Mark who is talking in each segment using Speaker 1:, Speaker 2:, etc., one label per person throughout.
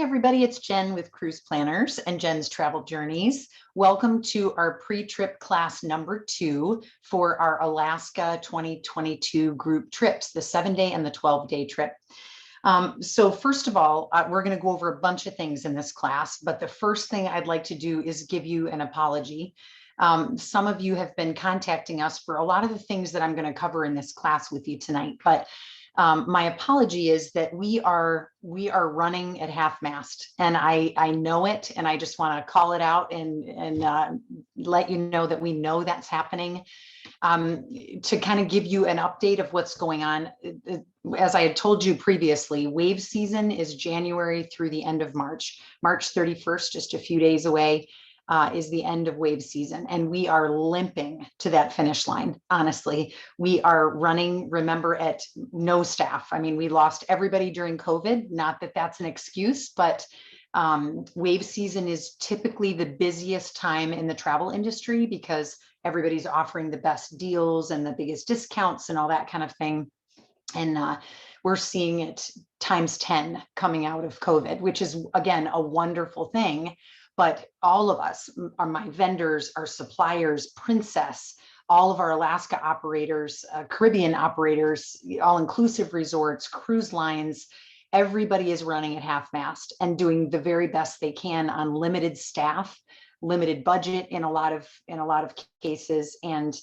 Speaker 1: everybody, it's Jen with Cruise Planners and Jen's Travel Journeys. Welcome to our pre-trip class number 2 for our Alaska 2022 group trips, the 7-day and the 12-day trip. So first of all, we're going to go over a bunch of things in this class, but the first thing I'd like to do is give you an apology. Some of you have been contacting us for a lot of the things that I'm going to cover in this class with you tonight, but my apology is that we are running at half mast, and I know it, and I just want to call it out and let you know that we know that's happening. To kind of give you an update of what's going on, as I had told you previously, wave season is January through the end of March. March 31st, just a few days away. Is the end of wave season, and we are limping to that finish line. Honestly, we are running, remember, at no staff. I mean, we lost everybody during COVID. Not that that's an excuse, but wave season is typically the busiest time in the travel industry because everybody's offering the best deals and the biggest discounts and all that kind of thing. And we're seeing it times 10 coming out of COVID, which is, again, a wonderful thing. But all of us, my vendors, our suppliers, Princess, all of our Alaska operators, Caribbean operators, all-inclusive resorts, cruise lines, everybody is running at half mast and doing the very best they can on limited staff, limited budget in a lot of cases, and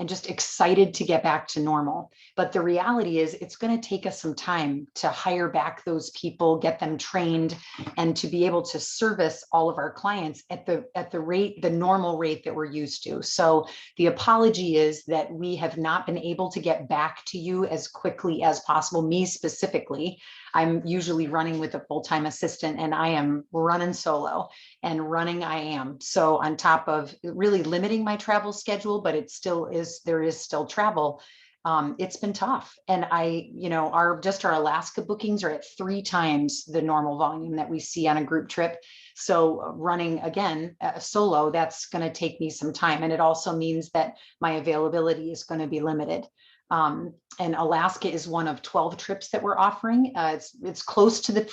Speaker 1: just excited to get back to normal. But the reality is it's going to take us some time to hire back those people, get them trained, and to be able to service all of our clients at the normal rate that we're used to. So the apology is that we have not been able to get back to you as quickly as possible. Me specifically, I'm usually running with a full-time assistant, and I am running solo, and running I am. So on top of really limiting my travel schedule, but there is still travel. It's been tough. And our Alaska bookings are at 3 times the normal volume that we see on a group trip. So running again, solo, that's going to take me some time. And it also means that my availability is going to be limited. And Alaska is one of 12 trips that we're offering. It's close to the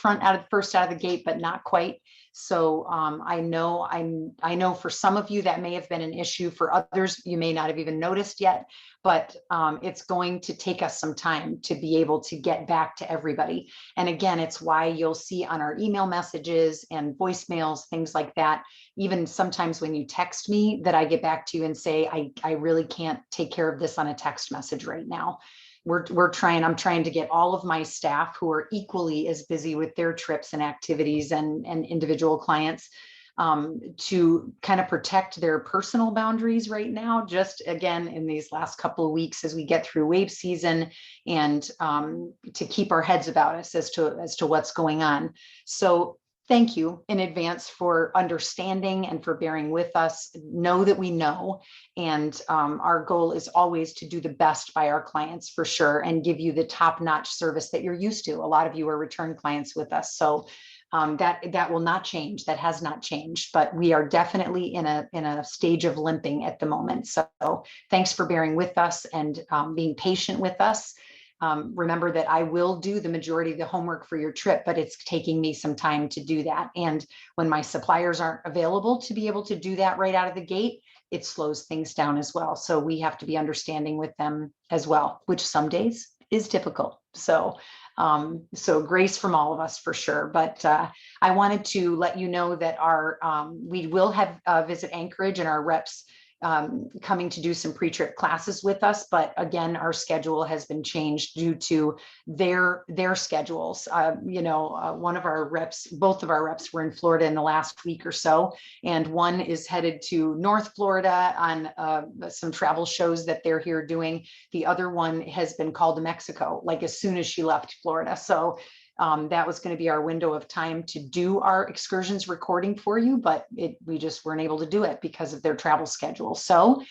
Speaker 1: first out of the gate, but not quite. So I know for some of you that may have been an issue. For others, you may not have even noticed yet, but it's going to take us some time to be able to get back to everybody. And again, it's why you'll see on our email messages and voicemails, things like that, even sometimes when you text me, that I get back to you and say, I really can't take care of this on a text message right now. I'm trying to get all of my staff who are equally as busy with their trips and activities and individual clients to kind of protect their personal boundaries right now, just again, in these last couple of weeks as we get through wave season, and to keep our heads about us as to what's going on. So thank you in advance for understanding and for bearing with us. Know that we know, and our goal is always to do the best by our clients for sure, and give you the top-notch service that you're used to. A lot of you are return clients with us, so that will not change. That has not changed, but we are definitely in a stage of limping at the moment. So thanks for bearing with us and being patient with us. Remember that I will do the majority of the homework for your trip, but it's taking me some time to do that. And when my suppliers aren't available to be able to do that right out of the gate, it slows things down as well. So we have to be understanding with them as well, which some days is difficult. So grace from all of us for sure. But I wanted to let you know that we will have Visit Anchorage and our reps coming to do some pre-trip classes with us. But again, our schedule has been changed due to their schedules. One of our reps, both of our reps were in Florida in the last week or so, and one is headed to North Florida on some travel shows that they're here doing. The other one has been called to Mexico, like as soon as she left Florida. So that was going to be our window of time to do our excursions recording for you, but we just weren't able to do it because of their travel schedule. So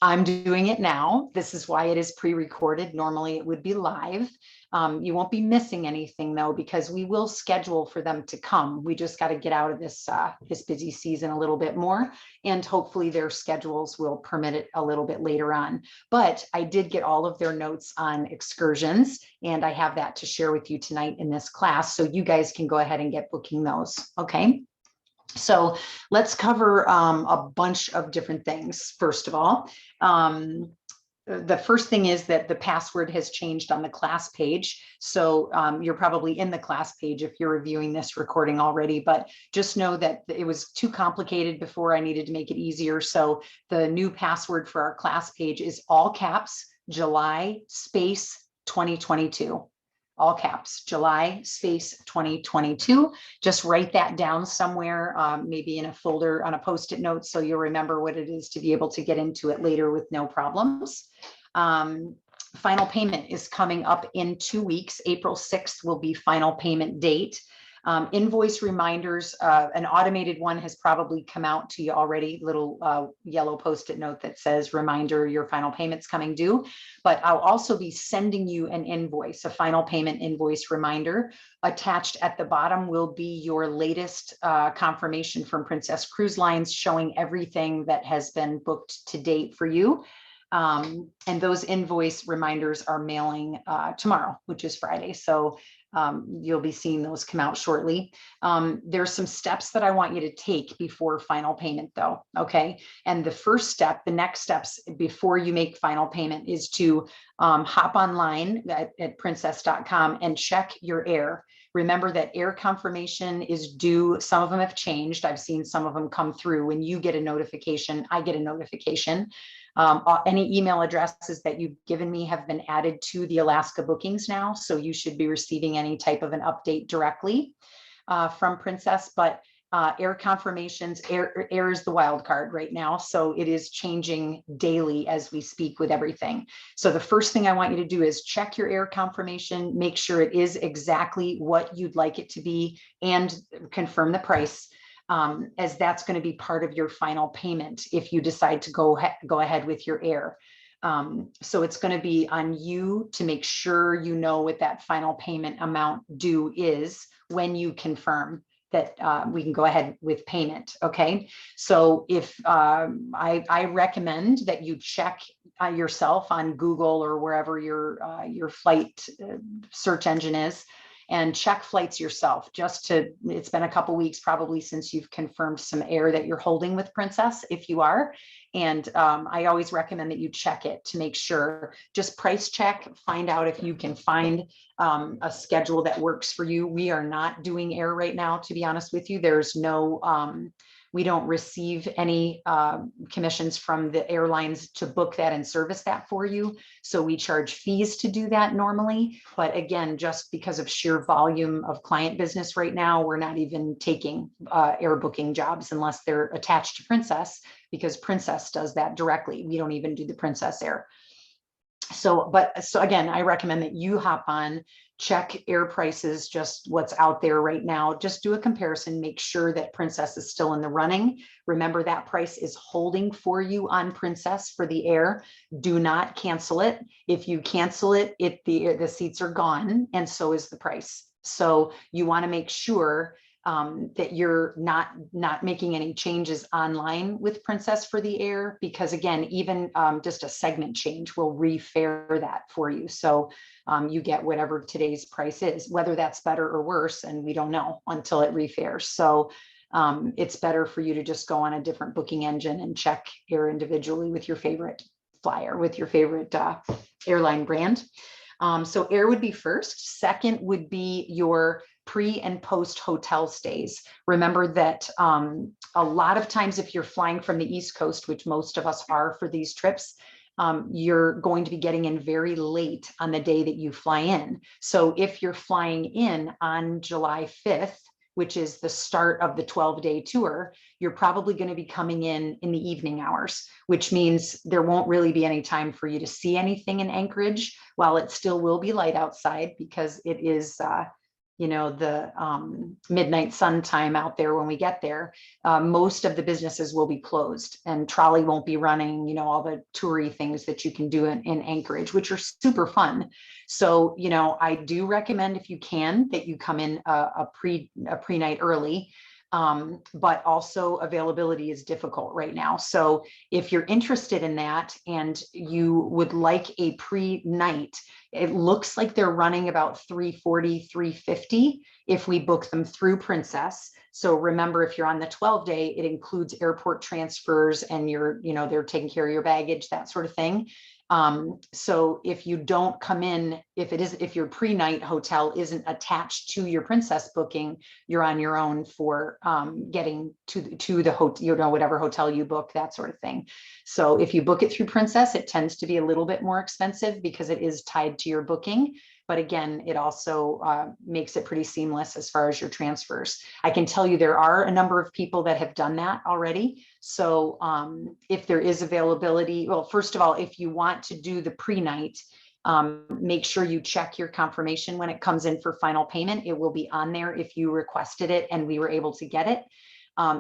Speaker 1: I'm doing it now. This is why it is pre-recorded. Normally it would be live. You won't be missing anything though, because we will schedule for them to come. We just got to get out of this this busy season a little bit more, and hopefully their schedules will permit it a little bit later on. But I did get all of their notes on excursions, and I have that to share with you tonight in this class. So you guys can go ahead and get booking those. Okay. So let's cover a bunch of different things. First of all, the first thing is that the password has changed on the class page. So you're probably in the class page if you're reviewing this recording already, but just know that it was too complicated before. I needed to make it easier. So the new password for our class page is all caps, July space 2022. All caps, July space 2022. Just write that down somewhere, maybe in a folder on a Post-it note, so you'll remember what it is to be able to get into it later with no problems. Final payment is coming up in 2 weeks. April 6th will be final payment date. Invoice reminders, an automated one has probably come out to you already, little yellow Post-it note that says reminder, your final payment's coming due. But I'll also be sending you an invoice, a final payment invoice reminder. Attached at the bottom will be your latest confirmation from Princess Cruise Lines, showing everything that has been booked to date for you. And those invoice reminders are mailing tomorrow, which is Friday. So you'll be seeing those come out shortly. There's some steps that I want you to take before final payment though, okay? And the first step, the next steps before you make final payment is to hop online at princess.com and check your air. Remember that air confirmation is due. Some of them have changed. I've seen some of them come through. When you get a notification, I get a notification. Any email addresses that you've given me have been added to the Alaska bookings now, so you should be receiving any type of an update directly from Princess. But air confirmations, air is the wild card right now, so it is changing daily as we speak with everything. So the first thing I want you to do is check your air confirmation, make sure it is exactly what you'd like it to be, and confirm the price. As that's going to be part of your final payment if you decide to go ahead with your air. So it's going to be on you to make sure you know what that final payment amount due is when you confirm that we can go ahead with payment. Okay. So if I recommend that you check yourself on Google or wherever your flight search engine is, and check flights yourself, just to, it's been a couple weeks probably since you've confirmed some air that you're holding with Princess, if you are. And I always recommend that you check it to make sure, just price check, find out if you can find a schedule that works for you. We are not doing air right now, to be honest with you. There's no, we don't receive any commissions from the airlines to book that and service that for you. So we charge fees to do that normally. But again, just because of sheer volume of client business right now, we're not even taking air booking jobs unless they're attached to Princess, because Princess does that directly. We don't even do the Princess air. So again, I recommend that you hop on, check air prices, just what's out there right now. Just do a comparison, make sure that Princess is still in the running. Remember that price is holding for you on Princess for the air. Do not cancel it. If you cancel it, the seats are gone, and so is the price. So you want to make sure that you're not making any changes online with Princess for the air, because again, even just a segment change will refare that for you. So you get whatever today's price is, whether that's better or worse, and we don't know until it refares. So it's better for you to just go on a different booking engine and check air individually with your favorite flyer, with your favorite airline brand. So air would be first. Second would be your pre and post hotel stays. Remember that a lot of times if you're flying from the East Coast, which most of us are for these trips, you're going to be getting in very late on the day that you fly in. So if you're flying in on July 5th, which is the start of the 12-day tour, you're probably going to be coming in the evening hours, which means there won't really be any time for you to see anything in Anchorage, while it still will be light outside, because it is the midnight sun time out there when we get there, most of the businesses will be closed and trolley won't be running, all the toury things that you can do in Anchorage, which are super fun. So, I do recommend, if you can, that you come in a pre-night early. But also availability is difficult right now. So if you're interested in that and you would like a pre-night, it looks like they're running about $340, $350 if we book them through Princess. So remember, if you're on the 12-day, it includes airport transfers and they're taking care of your baggage, that sort of thing. So if you don't come in, if your pre-night hotel isn't attached to your Princess booking, you're on your own for getting to the hotel, whatever hotel you book, that sort of thing. So if you book it through Princess, it tends to be a little bit more expensive because it is tied to your booking. But again, it also makes it pretty seamless as far as your transfers. I can tell you there are a number of people that have done that already. So if there is availability, well, first of all, if you want to do the pre-night, make sure you check your confirmation when it comes in for final payment. It will be on there if you requested it and we were able to get it.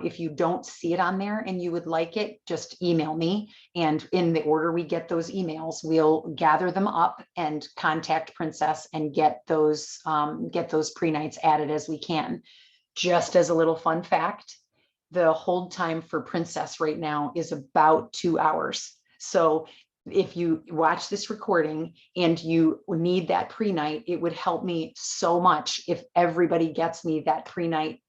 Speaker 1: If you don't see it on there and you would like it, just email me. And in the order we get those emails, we'll gather them up and contact Princess and get those pre-nights added as we can. Just as a little fun fact, the hold time for Princess right now is about 2 hours. So if you watch this recording and you need that pre-night, it would help me so much if everybody gets me that pre-night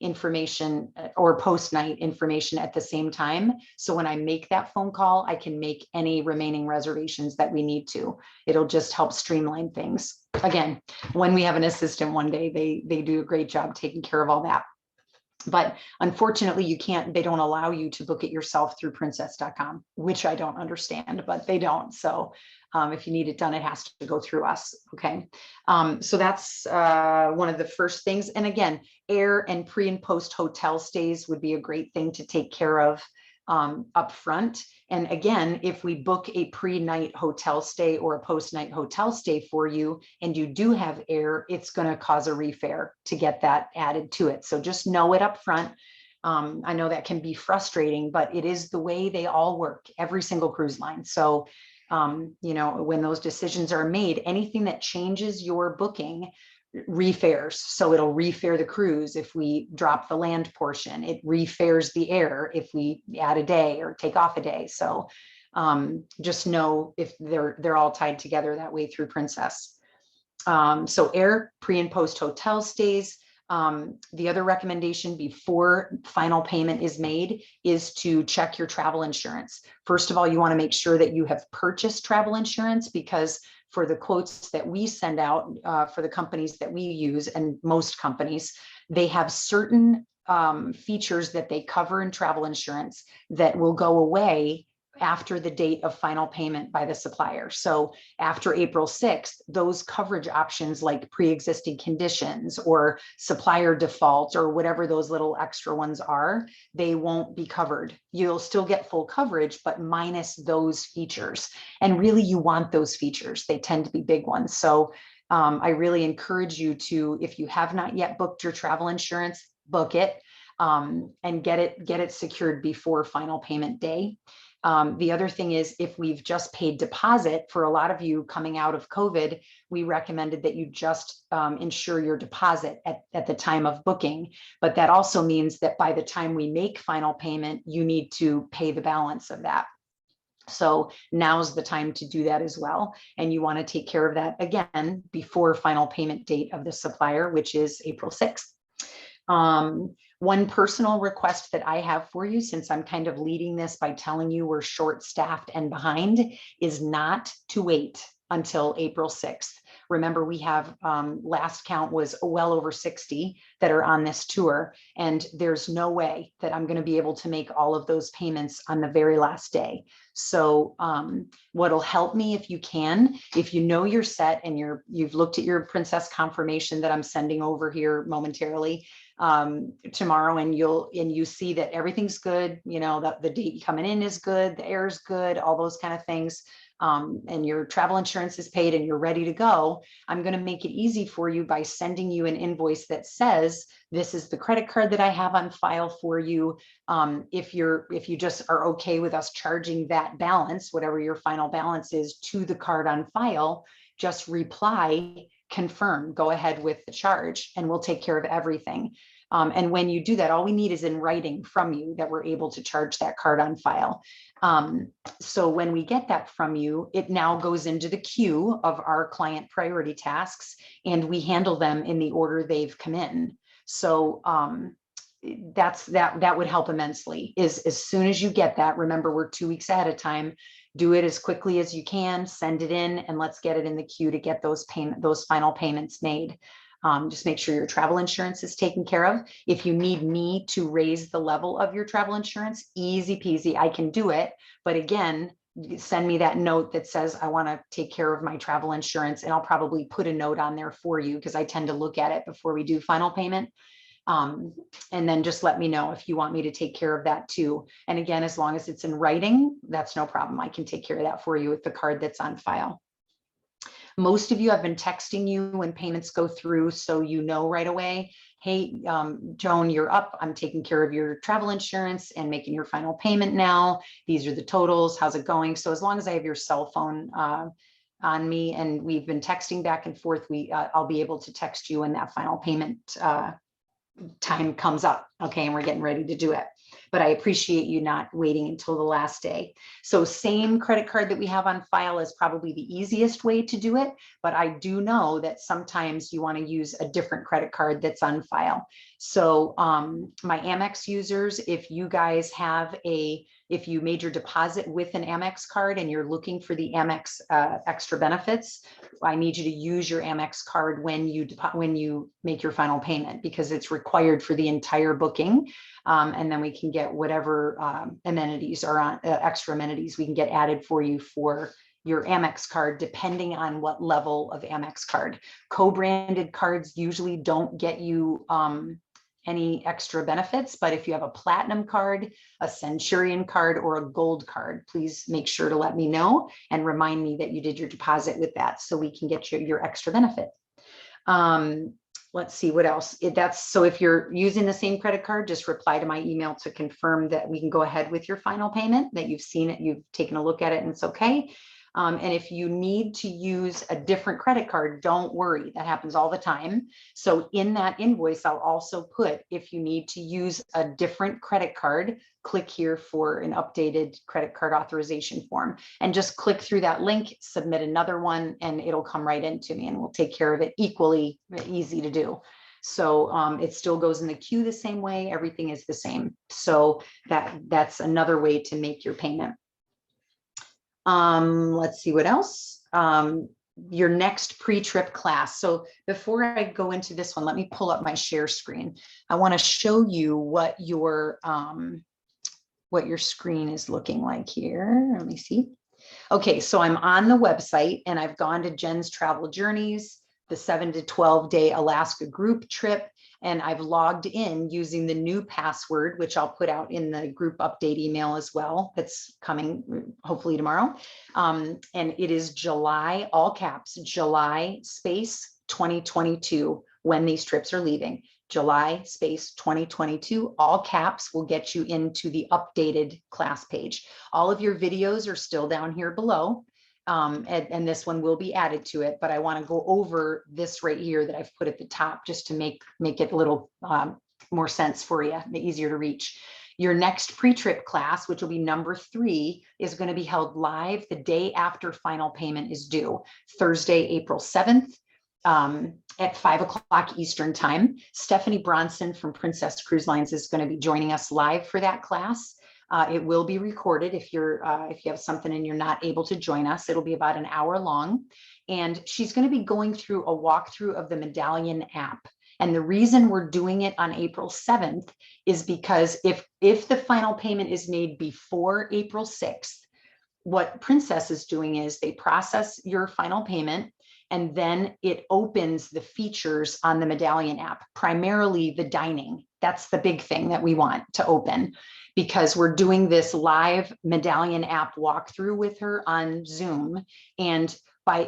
Speaker 1: information or post-night information at the same time. So when I make that phone call, I can make any remaining reservations that we need to. It'll just help streamline things. Again, when we have an assistant one day, they do a great job taking care of all that. But unfortunately, they don't allow you to book it yourself through princess.com, which I don't understand, but they don't. So if you need it done, it has to go through us. Okay. So that's one of the first things. And again, air and pre and post hotel stays would be a great thing to take care of up front. And again, if we book a pre-night hotel stay or a post-night hotel stay for you and you do have air, it's going to cause a refare to get that added to it. So just know it up front. I know that can be frustrating, but it is the way they all work, every single cruise line. So, when those decisions are made, anything that changes your booking refares. So it'll refare the cruise if we drop the land portion. It refares the air if we add a day or take off a day. So just know if they're all tied together that way through Princess. So air, pre and post hotel stays. The other recommendation before final payment is made is to check your travel insurance. First of all, you want to make sure that you have purchased travel insurance, because for the quotes that we send out for the companies that we use, and most companies, they have certain features that they cover in travel insurance that will go away after the date of final payment by the supplier. So after April 6th, those coverage options like pre-existing conditions or supplier default or whatever those little extra ones are, they won't be covered. You'll still get full coverage, but minus those features. And really, you want those features. They tend to be big ones. So I really encourage you to, if you have not yet booked your travel insurance, book it and get it secured before final payment day. The other thing is, if we've just paid deposit, for a lot of you coming out of COVID, we recommended that you just insure your deposit at the time of booking. But that also means that by the time we make final payment, you need to pay the balance of that. So now's the time to do that as well. And you want to take care of that again before final payment date of the supplier, which is April 6th. One personal request that I have for you, since I'm kind of leading this by telling you we're short-staffed and behind, is not to wait until April 6th. Remember, we have last count was well over 60 that are on this tour, and there's no way that I'm going to be able to make all of those payments on the very last day. So what'll help me, if you can, if you know you're set and you've looked at your Princess confirmation that I'm sending over here momentarily tomorrow, and you see that everything's good, that the date coming in is good, the air is good, all those kind of things, and your travel insurance is paid and you're ready to go. go, I'm going to make it easy for you by sending you an invoice that says, this is the credit card that I have on file for you. If you just are okay with us charging that balance, whatever your final balance is, to the card on file, just reply, confirm, go ahead with the charge, and we'll take care of everything. And when you do that, all we need is in writing from you that we're able to charge that card on file. So when we get that from you, it now goes into the queue of our client priority tasks, and we handle them in the order they've come in. So that would help immensely. Is as soon as you get that, remember, we're 2 weeks ahead of time. Do it as quickly as you can, send it in, and let's get it in the queue to get those final payments made. Just make sure your travel insurance is taken care of. If you need me to raise the level of your travel insurance, easy peasy, I can do it. But again, send me that note that says, I want to take care of my travel insurance, and I'll probably put a note on there for you because I tend to look at it before we do final payment. And then just let me know if you want me to take care of that too. And again, as long as it's in writing, that's no problem. I can take care of that for you with the card that's on file. Most of you have been texting you when payments go through, so you know right away, hey, Joan, you're up. I'm taking care of your travel insurance and making your final payment now. These are the totals. How's it going? So as long as I have your cell phone on me and we've been texting back and forth, I'll be able to text you when that final payment time comes up. Okay, and we're getting ready to do it. But I appreciate you not waiting until the last day. So same credit card that we have on file is probably the easiest way to do it. But I do know that sometimes you want to use a different credit card that's on file. So my Amex users, if you guys have if you made your deposit with an Amex card and you're looking for the Amex extra benefits, I need you to use your Amex card when you make your final payment, because it's required for the entire booking. And then we can get whatever amenities are on extra amenities we can get added for you for your Amex card, depending on what level of Amex card. Co-branded cards usually don't get you any extra benefits, but if you have a platinum card, a Centurion card, or a gold card, please make sure to let me know and remind me that you did your deposit with that so we can get your extra benefit. Let's see what else. So if you're using the same credit card, just reply to my email to confirm that we can go ahead with your final payment, that you've seen it, you've taken a look at it, and it's okay. And if you need to use a different credit card, don't worry, that happens all the time. So in that invoice, I'll also put, if you need to use a different credit card, click here for an updated credit card authorization form, and just click through that link, submit another one, and it'll come right into me, and we'll take care of it. Equally easy to do. So it still goes in the queue the same way. Everything is the same. So that's another way to make your payment. Let's see what else. Your next pre-trip class. So before I go into this one, let me pull up my share screen. I want to show you what your screen is looking like here. Let me see. Okay, so I'm on the website and I've gone to Jen's Travel Journeys, the 7 to 12 day Alaska group trip. And I've logged in using the new password, which I'll put out in the group update email as well. That's coming hopefully tomorrow. And it is July, all caps, July space 2022, when these trips are leaving. July space 2022, all caps, will get you into the updated class page. All of your videos are still down here below. And this one will be added to it, but I want to go over this right here that I've put at the top just to make it a little more sense for you, easier to reach. Your next pre-trip class, which will be number 3, is going to be held live the day after final payment is due, Thursday, April 7th. At 5 o'clock Eastern time. Stephanie Bronson from Princess Cruise Lines is going to be joining us live for that class. It will be recorded if you have something and you're not able to join us. It'll be about an hour long, and she's going to be going through a walkthrough of the Medallion app. And the reason we're doing it on April 7th is because if the final payment is made before April 6th, what Princess is doing is they process your final payment, and then it opens the features on the Medallion app, primarily the dining. That's the big thing that we want to open, because we're doing this live Medallion app walkthrough with her on Zoom. And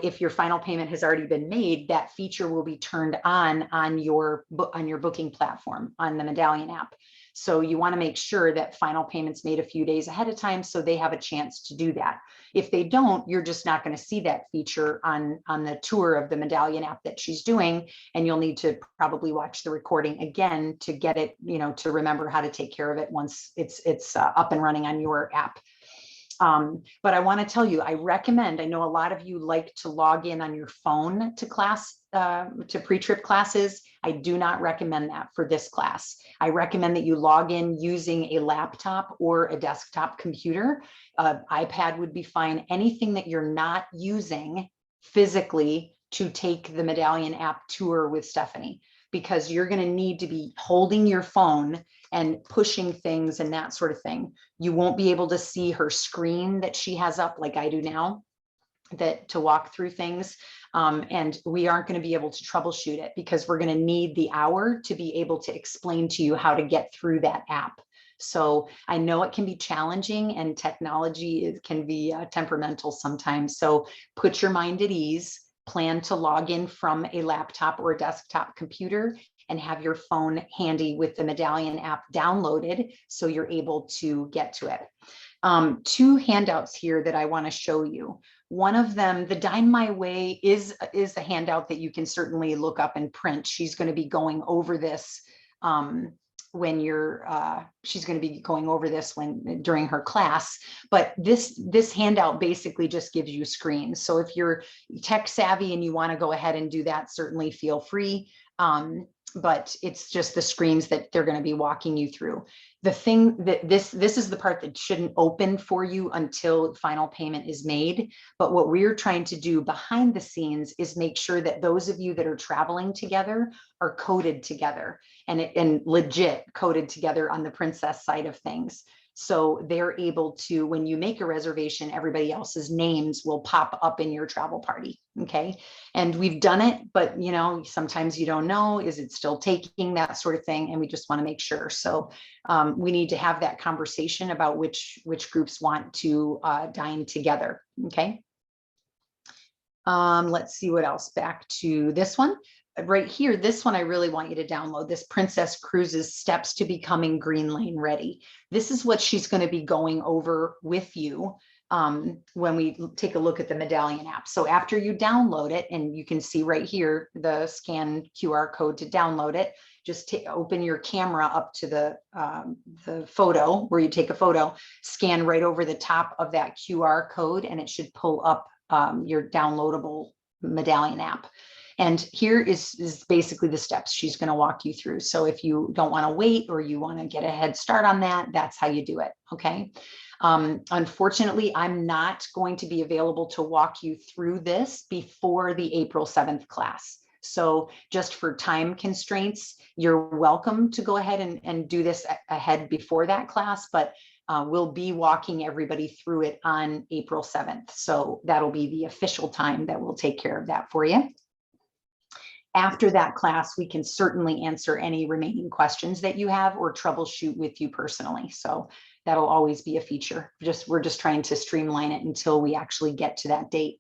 Speaker 1: if your final payment has already been made, that feature will be turned on your booking platform on the Medallion app. So you want to make sure that final payments made a few days ahead of time so they have a chance to do that. If they don't, you're just not going to see that feature on the tour of the Medallion app that she's doing, and you'll need to probably watch the recording again to get it, to remember how to take care of it once it's up and running on your app. But I want to tell you, I know a lot of you like to log in on your phone to to pre-trip classes. I do not recommend that for this class. I recommend that you log in using a laptop or a desktop computer. iPad would be fine. Anything that you're not using physically to take the Medallion app tour with Stephanie, because you're going to need to be holding your phone and pushing things and that sort of thing. You won't be able to see her screen that she has up like I do now, to walk through things. And we aren't going to be able to troubleshoot it because we're going to need the hour to be able to explain to you how to get through that app. So I know it can be challenging, and technology can be temperamental sometimes. So put your mind at ease. Plan to log in from a laptop or a desktop computer and have your phone handy with the Medallion app downloaded so you're able to get to it. Two handouts here that I want to show you. One of them, the Dine My Way, is a handout that you can certainly look up and print. She's going to be going over this she's going to be going over this during her class, but this handout basically just gives you screens. So if you're tech savvy and you want to go ahead and do that, certainly feel free. But it's just the screens that they're going to be walking you through. The thing that this is the part that shouldn't open for you until final payment is made. But what we're trying to do behind the scenes is make sure that those of you that are traveling together are coded together and legit coded together on the Princess side of things. So they're able to, when you make a reservation, everybody else's names will pop up in your travel party. Okay. And we've done it, but sometimes you don't know, is it still taking, that sort of thing. And we just want to make sure. So we need to have that conversation about which groups want to dine together. Okay. Let's see what else. Back to this one. Right here, this one I really want you to download, this Princess Cruises Steps to Becoming Green Lane Ready. This is what she's going to be going over with you when we take a look at the Medallion app. So after you download it, and you can see right here, the scan QR code to download it, just open your camera up to the photo where you take a photo, scan right over the top of that QR code, and it should pull up your downloadable Medallion app. And here is basically the steps she's going to walk you through. So if you don't want to wait or you want to get a head start on that, that's how you do it. Okay. Unfortunately, I'm not going to be available to walk you through this before the April 7th class. So just for time constraints, you're welcome to go ahead and do this ahead before that class, but we'll be walking everybody through it on April 7th. So that'll be the official time that we'll take care of that for you. After that class, we can certainly answer any remaining questions that you have or troubleshoot with you personally. So that'll always be a feature. We're just trying to streamline it until we actually get to that date.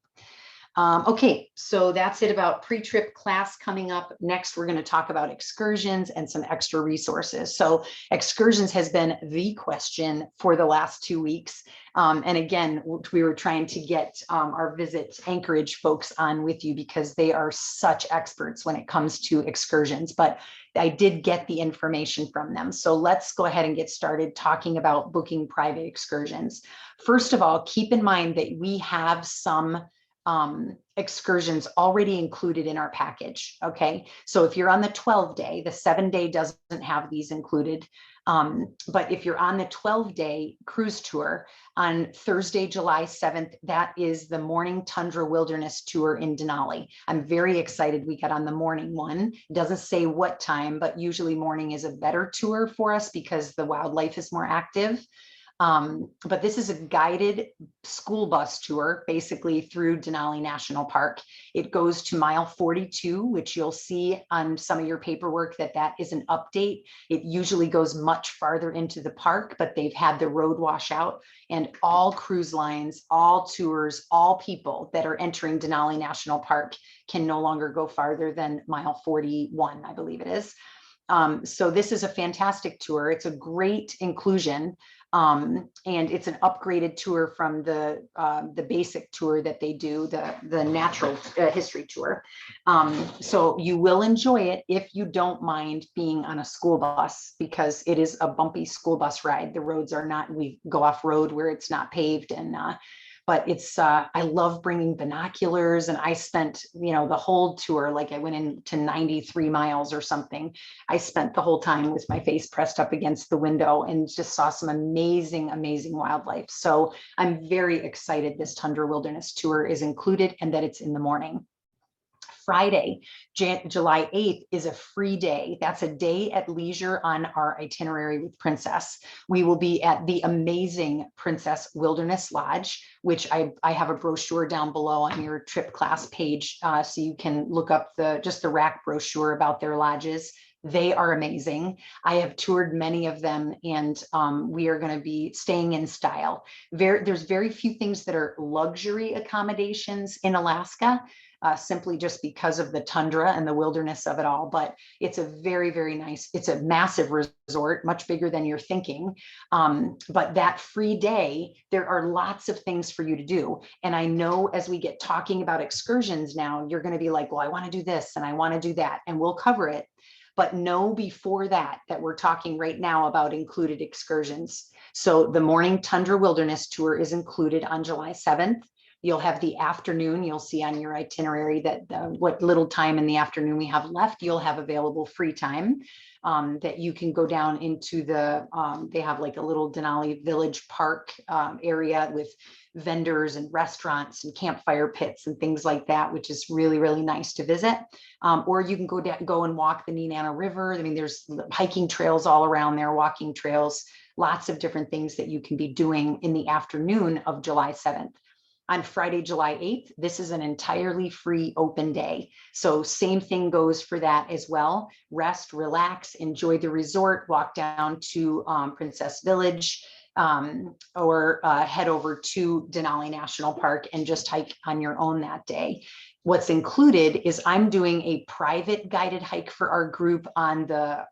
Speaker 1: Okay, so that's it about pre-trip class coming up. Next, we're going to talk about excursions and some extra resources. So excursions has been the question for the last 2 weeks. And again, we were trying to get our Visit Anchorage folks on with you because they are such experts when it comes to excursions, but I did get the information from them. So let's go ahead and get started talking about booking private excursions. First of all, keep in mind that we have some excursions already included in our package. Okay. So if you're on the 12-day, the 7-day doesn't have these included. But if you're on the 12-day cruise tour on Thursday, July 7th, that is the Morning Tundra Wilderness Tour in Denali. I'm very excited we got on the morning one. It doesn't say what time, but usually morning is a better tour for us because the wildlife is more active. But this is a guided school bus tour, basically through Denali National Park. It goes to mile 42, which you'll see on some of your paperwork that is an update. It usually goes much farther into the park, but they've had the road wash out, and all cruise lines, all tours, all people that are entering Denali National Park can no longer go farther than mile 41, I believe it is. So this is a fantastic tour. It's a great inclusion. And it's an upgraded tour from the basic tour that they do, the natural history tour. So you will enjoy it if you don't mind being on a school bus, because it is a bumpy school bus ride. The roads are not, we go off road where it's not paved, and but it's I love bringing binoculars, and I spent, you know, the whole tour, like I went into 93 miles or something. I spent the whole time with my face pressed up against the window and just saw some amazing, amazing wildlife. So I'm very excited this Tundra Wilderness Tour is included and that it's in the morning. Friday, July 8th is a free day. That's a day at leisure on our itinerary with Princess. We will be at the amazing Princess Wilderness Lodge, which I have a brochure down below on your trip class page, so you can look up just the rack brochure about their lodges. They are amazing. I have toured many of them, and we are going to be staying in style. There's very few things that are luxury accommodations in Alaska. Simply just because of the tundra and the wilderness of it all. But it's a very, very nice, it's a massive resort, much bigger than you're thinking. But that free day, there are lots of things for you to do. And I know as we get talking about excursions now, you're going to be like, well, I want to do this and I want to do that, and we'll cover it. But know before that we're talking right now about included excursions. So the morning Tundra Wilderness Tour is included on July 7th. You'll have the afternoon. You'll see on your itinerary that what little time in the afternoon we have left, you'll have available free time that you can go down into they have like a little Denali Village Park area with vendors and restaurants and campfire pits and things like that, which is really, really nice to visit. Or you can go and walk the Nenana River. I mean, there's hiking trails all around there, walking trails, lots of different things that you can be doing in the afternoon of July 7th. On Friday, July 8th, this is an entirely free open day. So same thing goes for that as well. Rest, relax, enjoy the resort, walk down to Princess Village, or head over to Denali National Park and just hike on your own that day. What's included is I'm doing a private guided hike for our group on the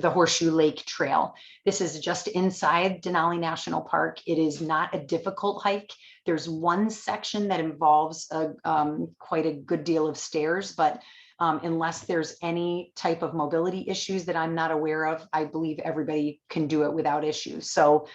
Speaker 1: Horseshoe Lake Trail. This is just inside Denali National Park. It is not a difficult hike. There's one section that involves quite a good deal of stairs, but unless there's any type of mobility issues that I'm not aware of, I believe everybody can do it without issues. So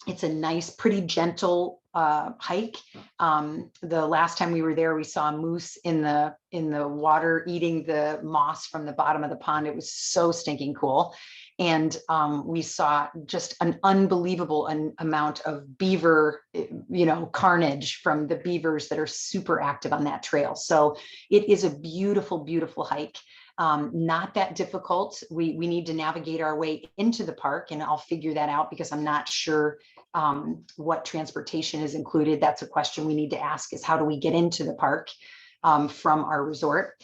Speaker 1: it's a nice, pretty gentle hike. The last time we were there, we saw a moose in the water eating the moss from the bottom of the pond. It was so stinking cool. And we saw just an unbelievable amount of beaver, carnage from the beavers that are super active on that trail. So it is a beautiful, beautiful hike. Not that difficult. We need to navigate our way into the park, and I'll figure that out because I'm not sure what transportation is included. That's a question we need to ask, is how do we get into the park from our resort?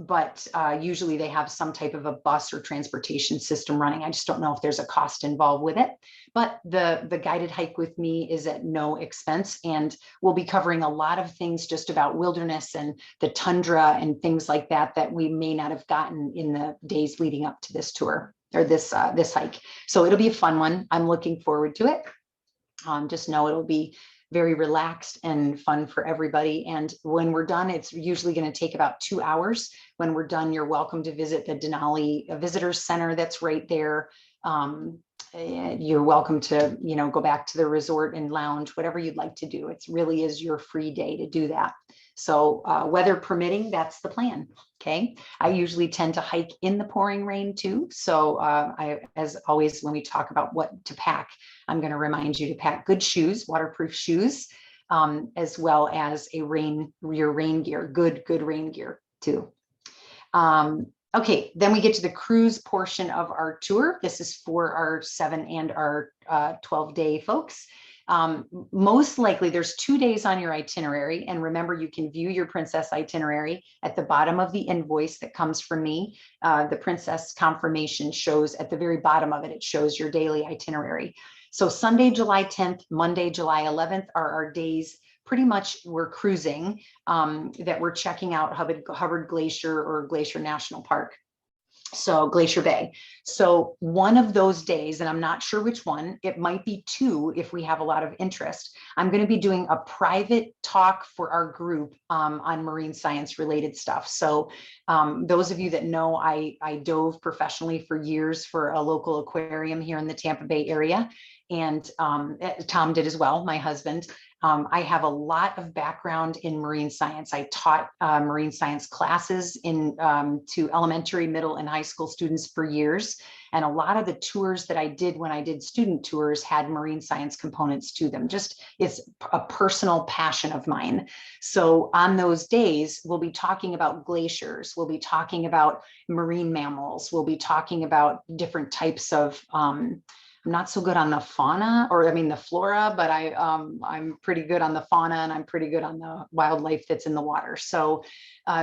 Speaker 1: But usually they have some type of a bus or transportation system running. I just don't know if there's a cost involved with it. But the guided hike with me is at no expense, and we'll be covering a lot of things just about wilderness and the tundra and things like that we may not have gotten in the days leading up to this tour or this hike. So it'll be a fun one. I'm looking forward to it. Just know it'll be very relaxed and fun for everybody. And when we're done, it's usually going to take about 2 hours. When we're done, you're welcome to visit the Denali Visitors Center that's right there. You're welcome to, go back to the resort and lounge, whatever you'd like to do. It really is your free day to do that. So weather permitting, that's the plan. Okay. I usually tend to hike in the pouring rain too. So as always, when we talk about what to pack, I'm going to remind you to pack good shoes, waterproof shoes, as well as your rain gear, good rain gear too. Okay, then we get to the cruise portion of our tour. This is for our 7 and our 12-day folks. Most likely there's 2 days on your itinerary. And remember, you can view your princess itinerary at the bottom of the invoice that comes from me. The princess confirmation shows at the very bottom of it, it shows your daily itinerary. So Sunday, July 10th, Monday, July 11th are our days. Pretty much we're cruising, that we're checking out Hubbard Glacier or Glacier National Park. So Glacier Bay. So one of those days, and I'm not sure which one, it might be 2 if we have a lot of interest. I'm going to be doing a private talk for our group on marine science related stuff. So those of you that know, I dove professionally for years for a local aquarium here in the Tampa Bay area. And Tom did as well, my husband. I have a lot of background in marine science. I taught marine science classes to elementary, middle, and high school students for years. And a lot of the tours that I did when I did student tours had marine science components to them. Just, it's a personal passion of mine. So on those days, we'll be talking about glaciers. We'll be talking about marine mammals. We'll be talking about different types of I'm not so good on the fauna, or I mean the flora, but I'm pretty good on the fauna, and I'm pretty good on the wildlife that's in the water. So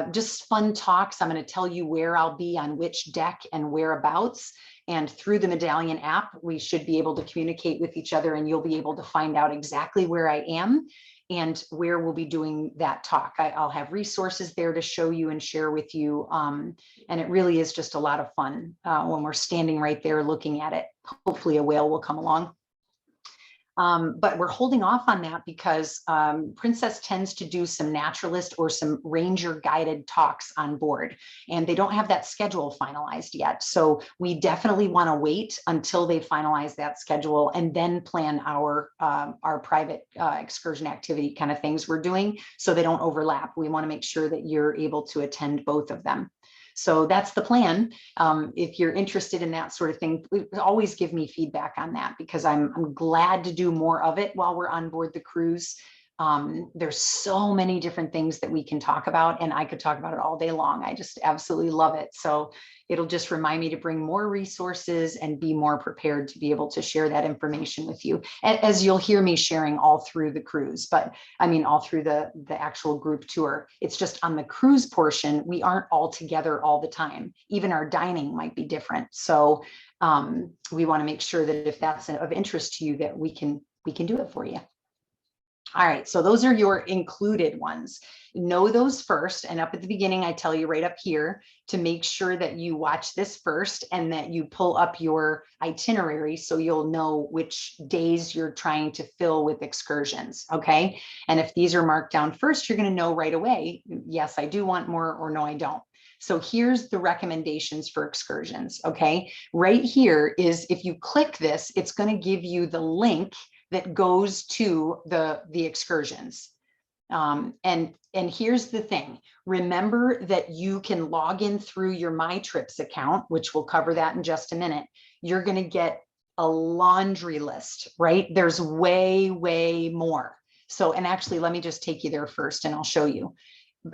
Speaker 1: just fun talks. I'm going to tell you where I'll be on which deck and whereabouts. And through the Medallion app, we should be able to communicate with each other, and you'll be able to find out exactly where I am and where we'll be doing that talk. I'll have resources there to show you and share with you. And it really is just a lot of fun when we're standing right there looking at it. Hopefully a whale will come along. But we're holding off on that because Princess tends to do some naturalist or some ranger guided talks on board, and they don't have that schedule finalized yet. So we definitely want to wait until they finalize that schedule and then plan our private excursion activity kind of things we're doing, so they don't overlap. We want to make sure that you're able to attend both of them. So that's the plan. If you're interested in that sort of thing, always give me feedback on that, because I'm glad to do more of it while we're on board the cruise. There's so many different things that we can talk about, and I could talk about it all day long. I just absolutely love it. So it'll just remind me to bring more resources and be more prepared to be able to share that information with you, as you'll hear me sharing all through the cruise, but I mean all through the actual group tour. It's just on the cruise portion, we aren't all together all the time. Even our dining might be different. So we want to make sure that if that's of interest to you, that we can do it for you. All right, so those are your included ones. Know those first, and up at the beginning, I tell you right up here to make sure that you watch this first and that you pull up your itinerary so you'll know which days you're trying to fill with excursions, okay? And if these are marked down first, you're gonna know right away, yes, I do want more, or no, I don't. So here's the recommendations for excursions, okay? Right here is, if you click this, it's gonna give you the link that goes to the excursions. And here's the thing. Remember that you can log in through your My Trips account, which we'll cover that in just a minute. You're going to get a laundry list, right? There's way, way more. So, and actually, let me just take you there first and I'll show you.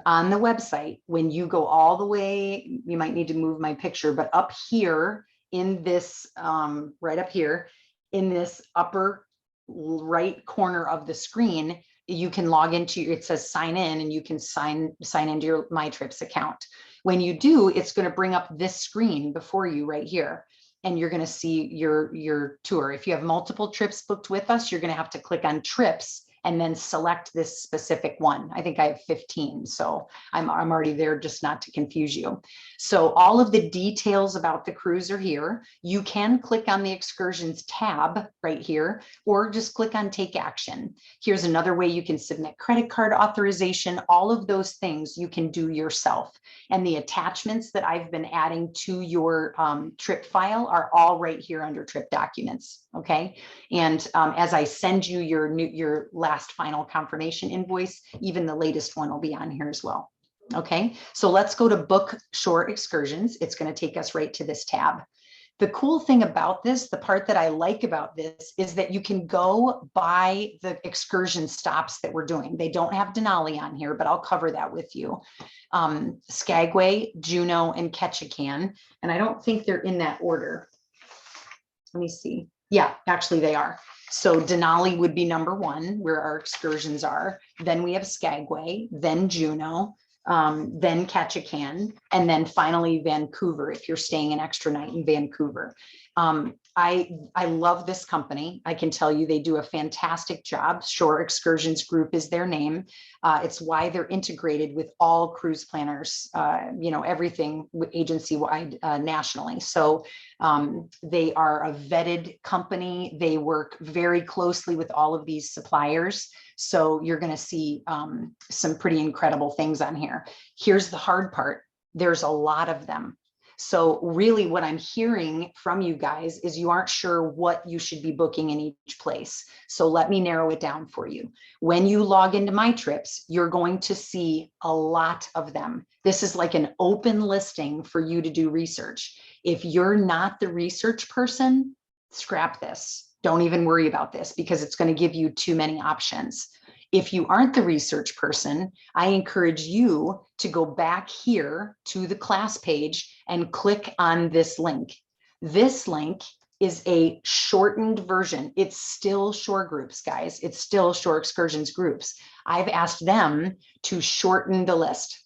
Speaker 1: On the website, when you go all the way, you might need to move my picture, but up here in this, right up here in this upper right corner of the screen, you can log into, it says sign in, and you can sign into your My Trips account. When you do, it's going to bring up this screen before you right here, and you're going to see your tour. If you have multiple trips booked with us, you're going to have to click on trips and then select this specific one. I think I have 15, so I'm already there, just not to confuse you. So all of the details about the cruise are here. You can click on the excursions tab right here, or just click on take action. Here's another way you can submit credit card authorization. All of those things you can do yourself. And the attachments that I've been adding to your trip file are all right here under trip documents, okay? And as I send you your last final confirmation invoice, even the latest one will be on here as well. Okay, so let's go to book shore excursions. It's going to take us right to this tab. The cool thing about this, the part that I like about this, is that you can go by the excursion stops that we're doing. They don't have Denali on here, but I'll cover that with you. Skagway, Juneau, and Ketchikan. And I don't think they're in that order. Let me see. Yeah, actually they are. So Denali would be number one, where our excursions are. Then we have Skagway, then Juneau, then Ketchikan, and then finally Vancouver, if you're staying an extra night in Vancouver. I love this company. I can tell you they do a fantastic job. Shore Excursions Group is their name. It's why they're integrated with all cruise planners, everything agency-wide nationally. So they are a vetted company. They work very closely with all of these suppliers. So you're going to see some pretty incredible things on here. Here's the hard part. There's a lot of them. So really what I'm hearing from you guys is you aren't sure what you should be booking in each place. So let me narrow it down for you. When you log into My Trips, you're going to see a lot of them. This is like an open listing for you to do research. If you're not the research person, scrap this. Don't even worry about this because it's going to give you too many options. If you aren't the research person, I encourage you to go back here to the class page and click on this link. This link is a shortened version. It's still Shore Groups, guys. It's still Shore Excursions Groups. I've asked them to shorten the list.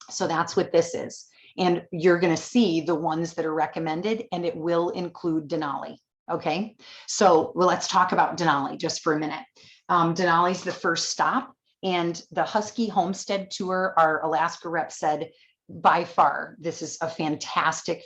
Speaker 1: So that's what this is. And you're going to see the ones that are recommended, and it will include Denali. Okay, so let's talk about Denali just for a minute. Denali is the first stop, and the Husky Homestead Tour, our Alaska rep said, by far, this is a fantastic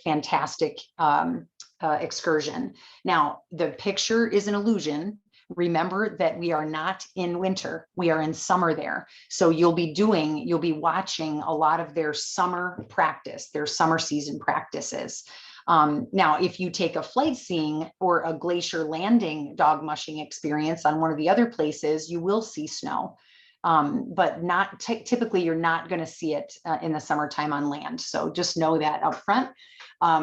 Speaker 1: excursion. Now, the picture is an illusion. Remember that we are not in winter, we are in summer there. So you'll be watching a lot of their summer practice, their summer season practices. Now, if you take a flight seeing or a glacier landing dog mushing experience on one of the other places, you will see snow. But not typically, you're not going to see it in the summertime on land. So just know that up front.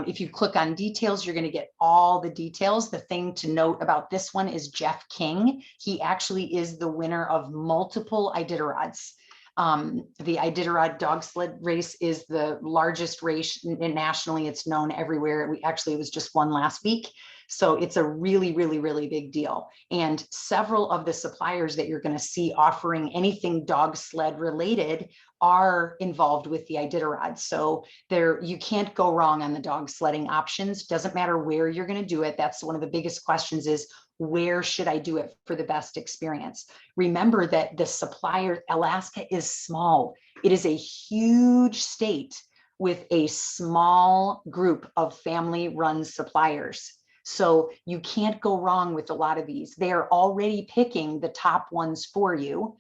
Speaker 1: If you click on details, you're going to get all the details. The thing to note about this one is Jeff King. He actually is the winner of multiple Iditarods. The Iditarod dog sled race is the largest race nationally. It's known everywhere. It was just one last week. So it's a really, really, really big deal. And several of the suppliers that you're going to see offering anything dog sled related are involved with the Iditarod. So you can't go wrong on the dog sledding options. Doesn't matter where you're going to do it. That's one of the biggest questions is, where should I do it for the best experience? Remember that the supplier, Alaska is small. It is a huge state with a small group of family-run suppliers. So you can't go wrong with a lot of these. They are already picking the top ones for you.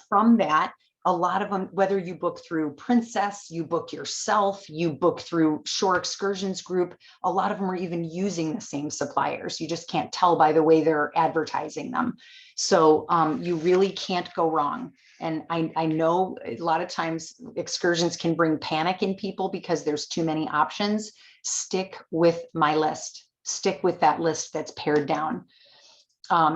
Speaker 1: From that, a lot of them, whether you book through Princess, you book yourself, you book through Shore Excursions Group, a lot of them are even using the same suppliers. You just can't tell by the way they're advertising them. So you really can't go wrong. And I know a lot of times excursions can bring panic in people because there's too many options. Stick with my list. Stick with that list that's pared down.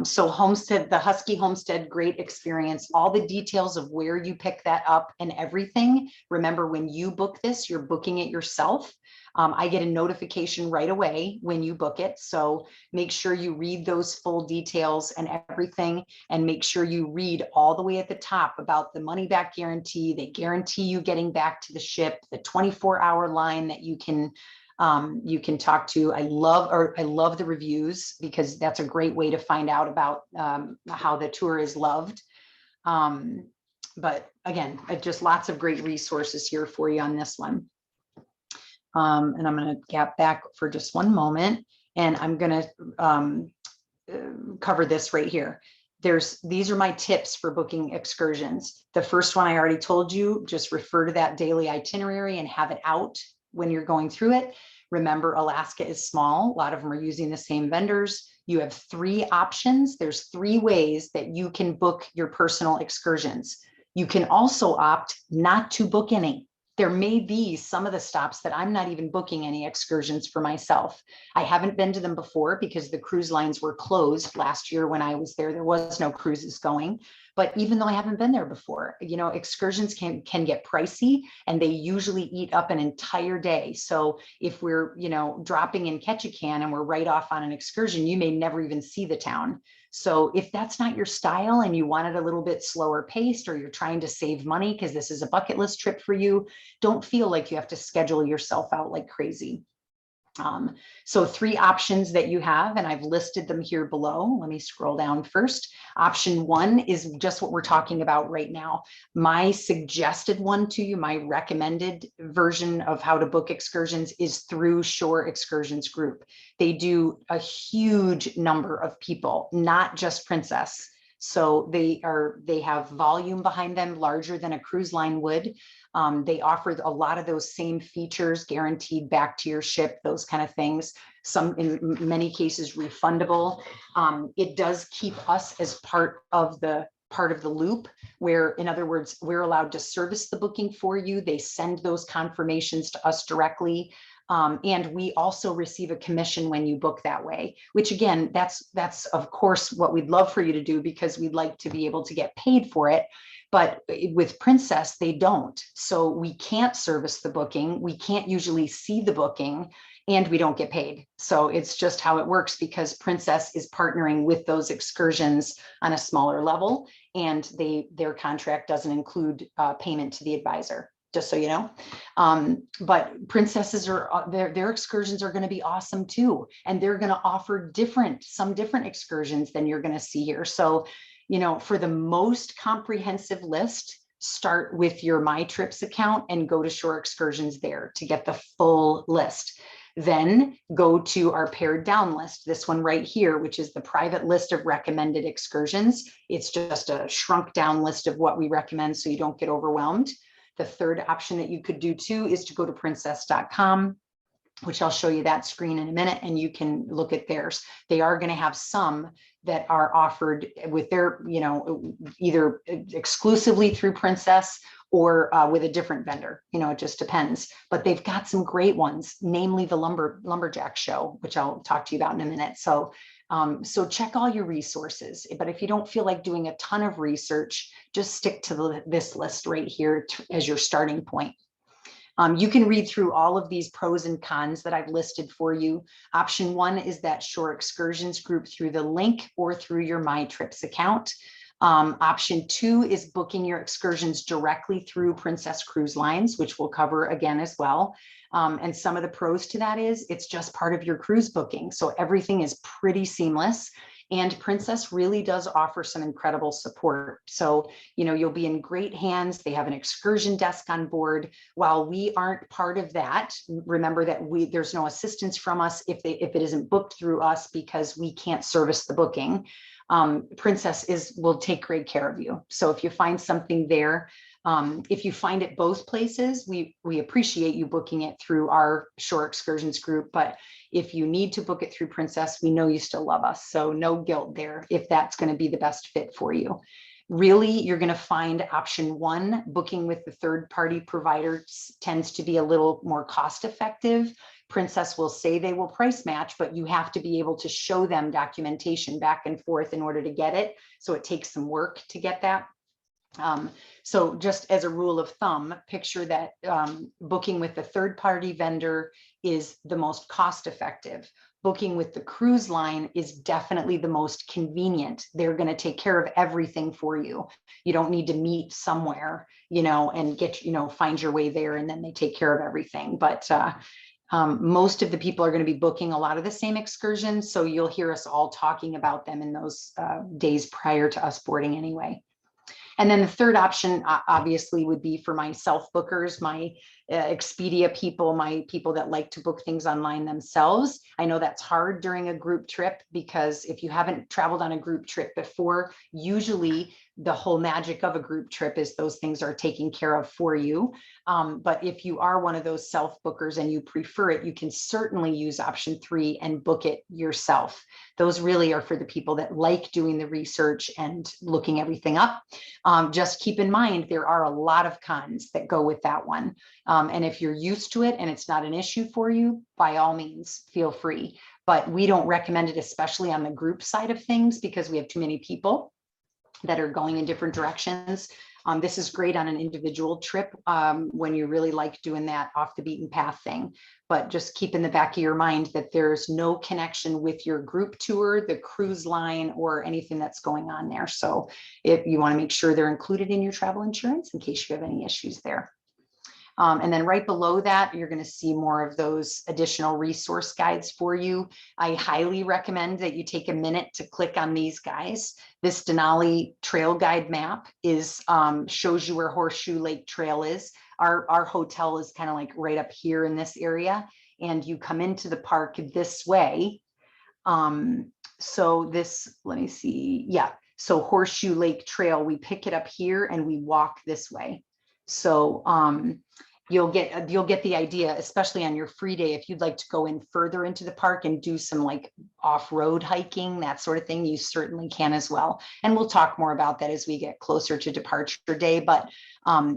Speaker 1: So Homestead, the Husky Homestead, great experience. All the details of where you pick that up and everything. Remember, when you book this, you're booking it yourself. I get a notification right away when you book it. So make sure you read those full details and everything, and make sure you read all the way at the top about the money back guarantee. They guarantee you getting back to the ship, the 24-hour line that you can talk to. I love the reviews because that's a great way to find out about how the tour is loved. But again, just lots of great resources here for you on this one. And I'm going to gap back for just one moment, and I'm going to cover this right here. These are my tips for booking excursions. The first one I already told you, just refer to that daily itinerary and have it out when you're going through it. Remember, Alaska is small. A lot of them are using the same vendors. You have 3 options. There's 3 ways that you can book your personal excursions. You can also opt not to book any. there may be some of the stops that I'm not even booking any excursions for myself. I haven't been to them before because the cruise lines were closed last year when I was there. There was no cruises going. But even though I haven't been there before, excursions can get pricey, and they usually eat up an entire day. So if we're, dropping in Ketchikan and we're right off on an excursion, you may never even see the town. So if that's not your style and you want it a little bit slower paced, or you're trying to save money because this is a bucket list trip for you, don't feel like you have to schedule yourself out like crazy. So 3 options that you have, and I've listed them here below. Let me scroll down first. Option 1 is just what we're talking about right now. My suggested one to you, my recommended version of how to book excursions, is through Shore Excursions Group. They do a huge number of people, not just Princess. So they have volume behind them larger than a cruise line would. They offer a lot of those same features, guaranteed back to your ship, those kind of things. Some, in many cases, refundable. It does keep us as part of the loop, where, in other words, we're allowed to service the booking for you. They send those confirmations to us directly. And we also receive a commission when you book that way, which, again, that's of course what we'd love for you to do, because we'd like to be able to get paid for it. But with Princess, they don't. So we can't service the booking. We can't usually see the booking, and we don't get paid. So it's just how it works, because Princess is partnering with those excursions on a smaller level, and their contract doesn't include payment to the advisor, just so you know. But Princesses their excursions are going to be awesome too. And they're going to offer some different excursions than you're going to see here. So, for the most comprehensive list, start with your My Trips account and go to Shore Excursions there to get the full list. Then go to our pared down list, this one right here, which is the private list of recommended excursions. It's just a shrunk down list of what we recommend, so you don't get overwhelmed. The third option that you could do too is to go to princess.com, which I'll show you that screen in a minute, and you can look at theirs. They are going to have some that are offered with their, either exclusively through Princess or with a different vendor. It just depends. But they've got some great ones, namely the Lumberjack Show, which I'll talk to you about in a minute. So check all your resources. But if you don't feel like doing a ton of research, just stick to this list right here as your starting point. You can read through all of these pros and cons that I've listed for you. Option 1 is that Shore Excursions Group through the link or through your My Trips account. Option 2 is booking your excursions directly through Princess Cruise Lines, which we'll cover again as well. And some of the pros to that is it's just part of your cruise booking. So everything is pretty seamless. And Princess really does offer some incredible support. So, you'll be in great hands. They have an excursion desk on board. While we aren't part of that, remember that there's no assistance from us if it isn't booked through us, because we can't service the booking. Princess will take great care of you. So if you find something there, if you find it both places, we appreciate you booking it through our Shore Excursions Group. But if you need to book it through Princess, we know you still love us. So no guilt there if that's going to be the best fit for you. Really, you're going to find option 1, booking with the third-party provider, tends to be a little more cost-effective. Princess will say they will price match, but you have to be able to show them documentation back and forth in order to get it. So it takes some work to get that. So just as a rule of thumb, picture that booking with the third-party vendor is the most cost-effective. Booking with the cruise line is definitely the most convenient. They're going to take care of everything for you. You don't need to meet somewhere, and get, find your way there, and then they take care of everything. But most of the people are going to be booking a lot of the same excursions, so you'll hear us all talking about them in those days prior to us boarding anyway. And then the third option obviously would be for my self-bookers, my Expedia people, my people that like to book things online themselves. I know that's hard during a group trip, because if you haven't traveled on a group trip before, usually the whole magic of a group trip is those things are taken care of for you. But if you are one of those self-bookers and you prefer it, you can certainly use option 3 and book it yourself. Those really are for the people that like doing the research and looking everything up. Just keep in mind, there are a lot of cons that go with that one. And if you're used to it and it's not an issue for you, by all means, feel free. But we don't recommend it, especially on the group side of things, because we have too many people that are going in different directions. This is great on an individual trip when you really like doing that off the beaten path thing. But just keep in the back of your mind that there's no connection with your group tour, the cruise line, or anything that's going on there. So if you want to make sure they're included in your travel insurance in case you have any issues there. And then right below that, you're going to see more of those additional resource guides for you. I highly recommend that you take a minute to click on these guys. This Denali Trail Guide map is shows you where Horseshoe Lake Trail is. Our hotel is kind of like right up here in this area, and you come into the park this way. So this, let me see. Yeah. So Horseshoe Lake Trail, we pick it up here and we walk this way. So you'll get the idea, especially on your free day, if you'd like to go in further into the park and do some like off-road hiking, that sort of thing, you certainly can as well. And we'll talk more about that as we get closer to departure day, but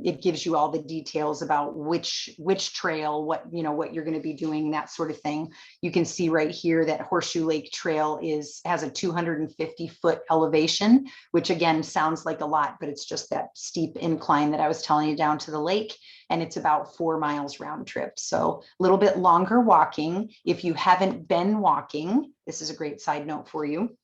Speaker 1: it gives you all the details about which trail, what you're going to be doing, that sort of thing. You can see right here that Horseshoe Lake Trail has a 250-foot elevation, which again sounds like a lot, but it's just that steep incline that I was telling you down to the lake. And it's about 4 miles round trip. So a little bit longer walking. If you haven't been walking, this is a great side note for you.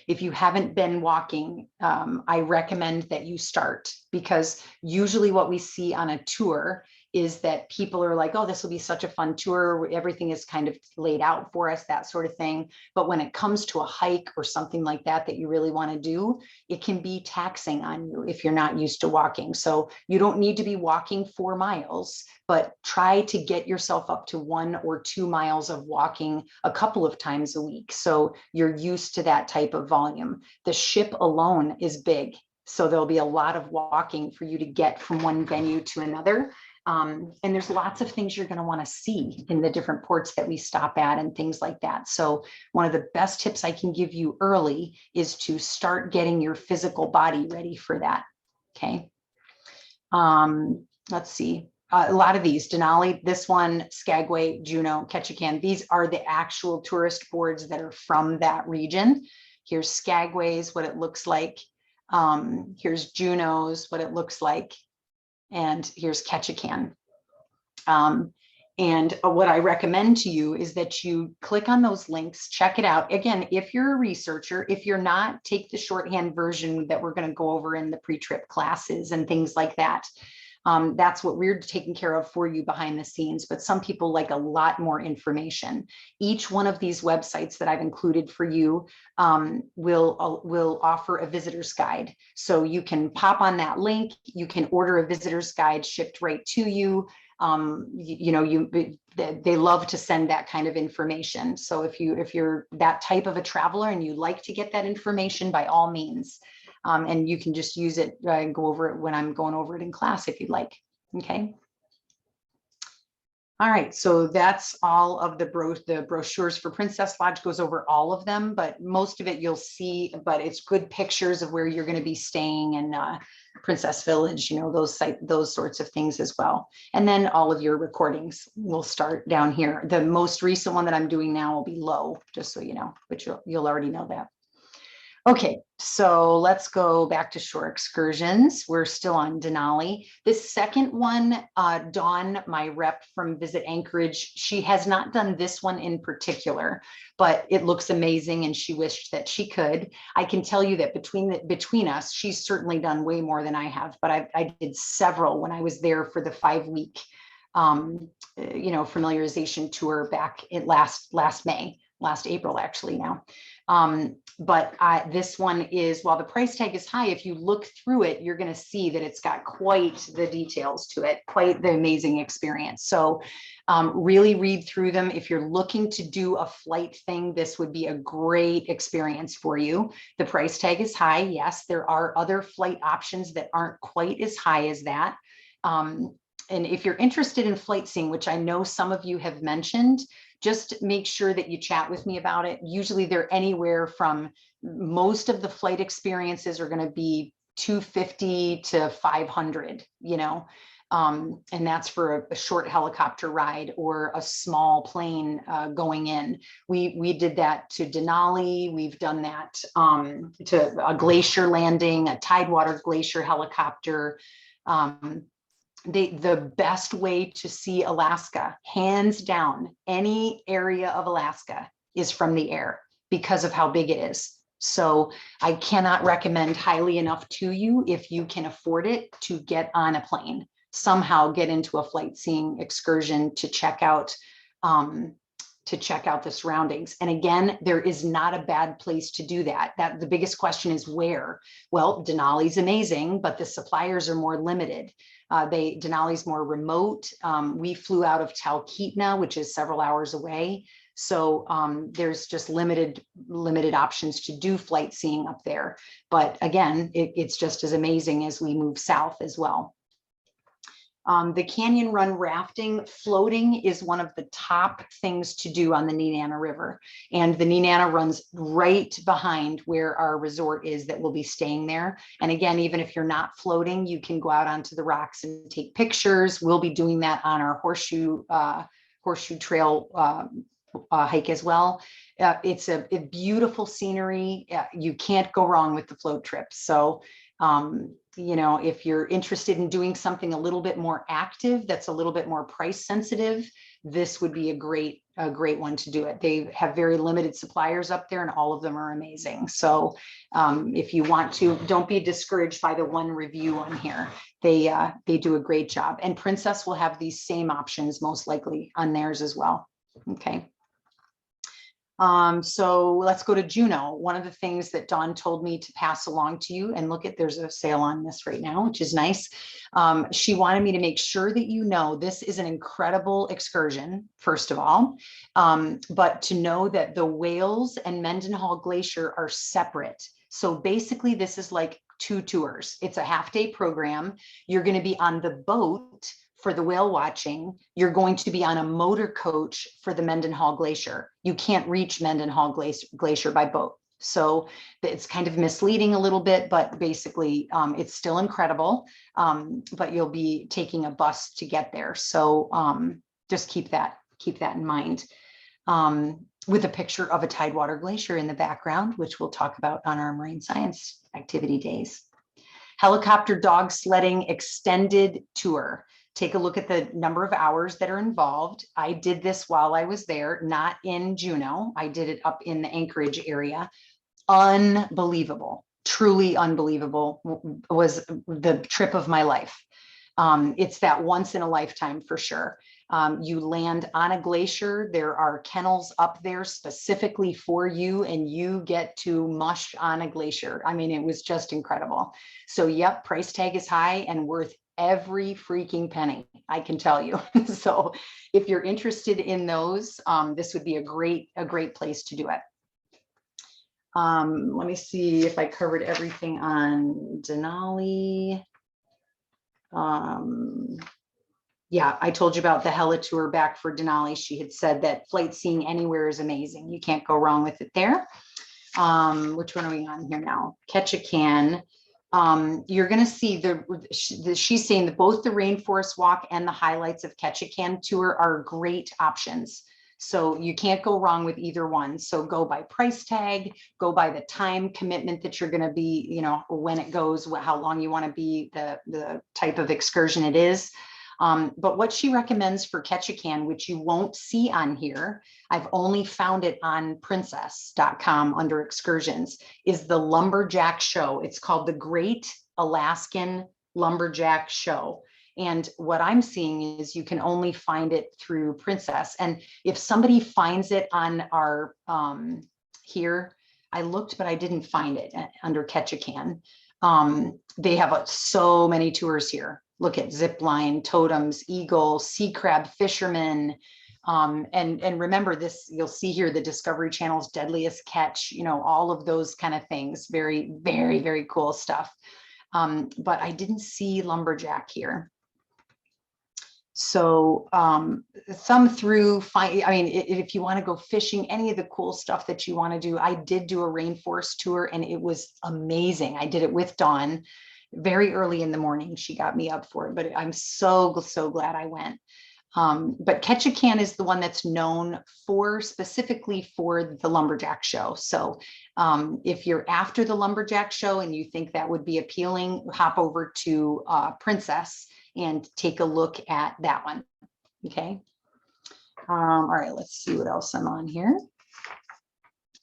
Speaker 1: If you haven't been walking, I recommend that you start, because usually what we see on a tour is that people are like, oh, this will be such a fun tour. Everything is kind of laid out for us, that sort of thing. But when it comes to a hike or something like that you really want to do, it can be taxing on you if you're not used to walking. So you don't need to be walking 4 miles, but try to get yourself up to 1 or 2 miles of walking a couple of times a week. So you're used to that type of volume. The ship alone is big, so there'll be a lot of walking for you to get from one venue to another. And there's lots of things you're going to want to see in the different ports that we stop at and things like that. So one of the best tips I can give you early is to start getting your physical body ready for that. Okay. Let's see. A lot of these, Denali, this one, Skagway, Juneau, Ketchikan, these are the actual tourist boards that are from that region. Here's Skagway's, what it looks like. Here's Juneau's, what it looks like. And here's Ketchikan. And what I recommend to you is that you click on those links, check it out. Again, if you're a researcher, if you're not, take the shorthand version that we're going to go over in the pre-trip classes and things like that. That's what we're taking care of for you behind the scenes, but some people like a lot more information. Each one of these websites that I've included for you will offer a visitor's guide. So you can pop on that link, you can order a visitor's guide shipped right to you. They love to send that kind of information. So if you're that type of a traveler and you like to get that information, by all means. And you can just use it and go over it when I'm going over it in class if you'd like. Okay. All right, so that's all of the brochures for Princess Lodge. Goes over all of them, but most of it you'll see, but it's good pictures of where you're going to be staying, and Princess Village, those sorts of things as well. And then all of your recordings will start down here. The most recent one that I'm doing now will be low, just so you know, but you'll already know that. Okay, so let's go back to shore excursions. We're still on Denali. This second one, Dawn, my rep from Visit Anchorage, she has not done this one in particular, but it looks amazing and she wished that she could. I can tell you that between us, she's certainly done way more than I have, but I did several when I was there for the 5-week familiarization tour back in last April actually now. But this one is, while the price tag is high, if you look through it, you're going to see that it's got quite the details to it, quite the amazing experience. So really read through them. If you're looking to do a flight thing, this would be a great experience for you. The price tag is high. Yes, there are other flight options that aren't quite as high as that. And if you're interested in flight seeing, which I know some of you have mentioned, just make sure that you chat with me about it. Usually they're anywhere from, most of the flight experiences are going to be $250 to $500, And that's for a short helicopter ride or a small plane going in. We did that to Denali. We've done that to a glacier landing, a Tidewater glacier helicopter. The best way to see Alaska, hands down, any area of Alaska is from the air because of how big it is. So I cannot recommend highly enough to you, if you can afford it, to get on a plane, somehow get into a flight seeing excursion to check out the surroundings. And again, there is not a bad place to do that. The biggest question is where. Well, Denali's amazing, but the suppliers are more limited. Denali's more remote. We flew out of Talkeetna, which is several hours away. So there's just limited options to do flight seeing up there. But again, it's just as amazing as we move south as well. The canyon run rafting, floating is one of the top things to do on the Nenana River. And the Nenana runs right behind where our resort is that we'll be staying there. And again, even if you're not floating, you can go out onto the rocks and take pictures. We'll be doing that on our horseshoe trail hike as well. It's a beautiful scenery. You can't go wrong with the float trip. So you know, if you're interested in doing something a little bit more active, that's a little bit more price sensitive, this would be a great one to do it. They have very limited suppliers up there and all of them are amazing. So if you want to, don't be discouraged by the one review on here. They do a great job, and Princess will have these same options most likely on theirs as well. Okay. So let's go to Juneau. One of the things that Dawn told me to pass along to you, and look at, there's a sale on this right now, which is nice. She wanted me to make sure that you know this is an incredible excursion, first of all, but to know that the Wales and Mendenhall Glacier are separate. So basically this is like 2 tours. It's a half-day program. You're going to be on the boat for the whale watching. You're going to be on a motor coach for the Mendenhall Glacier. You can't reach Mendenhall Glacier by boat. So it's kind of misleading a little bit, but basically it's still incredible. But you'll be taking a bus to get there. So just keep that in mind. With a picture of a Tidewater Glacier in the background, which we'll talk about on our marine science activity days. Helicopter dog sledding extended tour. Take a look at the number of hours that are involved. I did this while I was there, not in Juneau. I did it up in the Anchorage area. Unbelievable, truly unbelievable was the trip of my life. It's that once in a lifetime for sure. You land on a glacier. There are kennels up there specifically for you, and you get to mush on a glacier. I mean, it was just incredible. So yep, price tag is high and worth every freaking penny, I can tell you. So if you're interested in those, this would be a great place to do it. Let me see if I covered everything on Denali. Yeah, I told you about the heli tour back for Denali. She had said that flight seeing anywhere is amazing. You can't go wrong with it there. Which one are we on here now? Ketchikan. You're going to see she's saying that both the Rainforest Walk and the Highlights of Ketchikan tour are great options. So you can't go wrong with either one. So go by price tag, go by the time commitment that you're going to be, you know, when it goes, how long you want to be, the type of excursion it is. But what she recommends for Ketchikan, which you won't see on here, I've only found it on princess.com under excursions, is the Lumberjack Show. It's called the Great Alaskan Lumberjack Show. And what I'm seeing is you can only find it through Princess. And if somebody finds it on our here, I looked, but I didn't find it under Ketchikan. They have so many tours here. Look at zip line, totems, eagle, sea crab, fisherman. And remember this, you'll see here the Discovery Channel's Deadliest Catch, you know, all of those kind of things. Very, very, very cool stuff. But I didn't see Lumberjack here. So thumb through, if you want to go fishing, any of the cool stuff that you want to do. I did do a rainforest tour and it was amazing. I did it with Dawn. very early in the morning. She got me up for it, but I'm so glad I went. But Ketchikan is the one that's known for specifically for the lumberjack show. So if you're after the lumberjack show and you think that would be appealing, hop over to Princess and take a look at that one. Okay. All right, let's see what else I'm on here.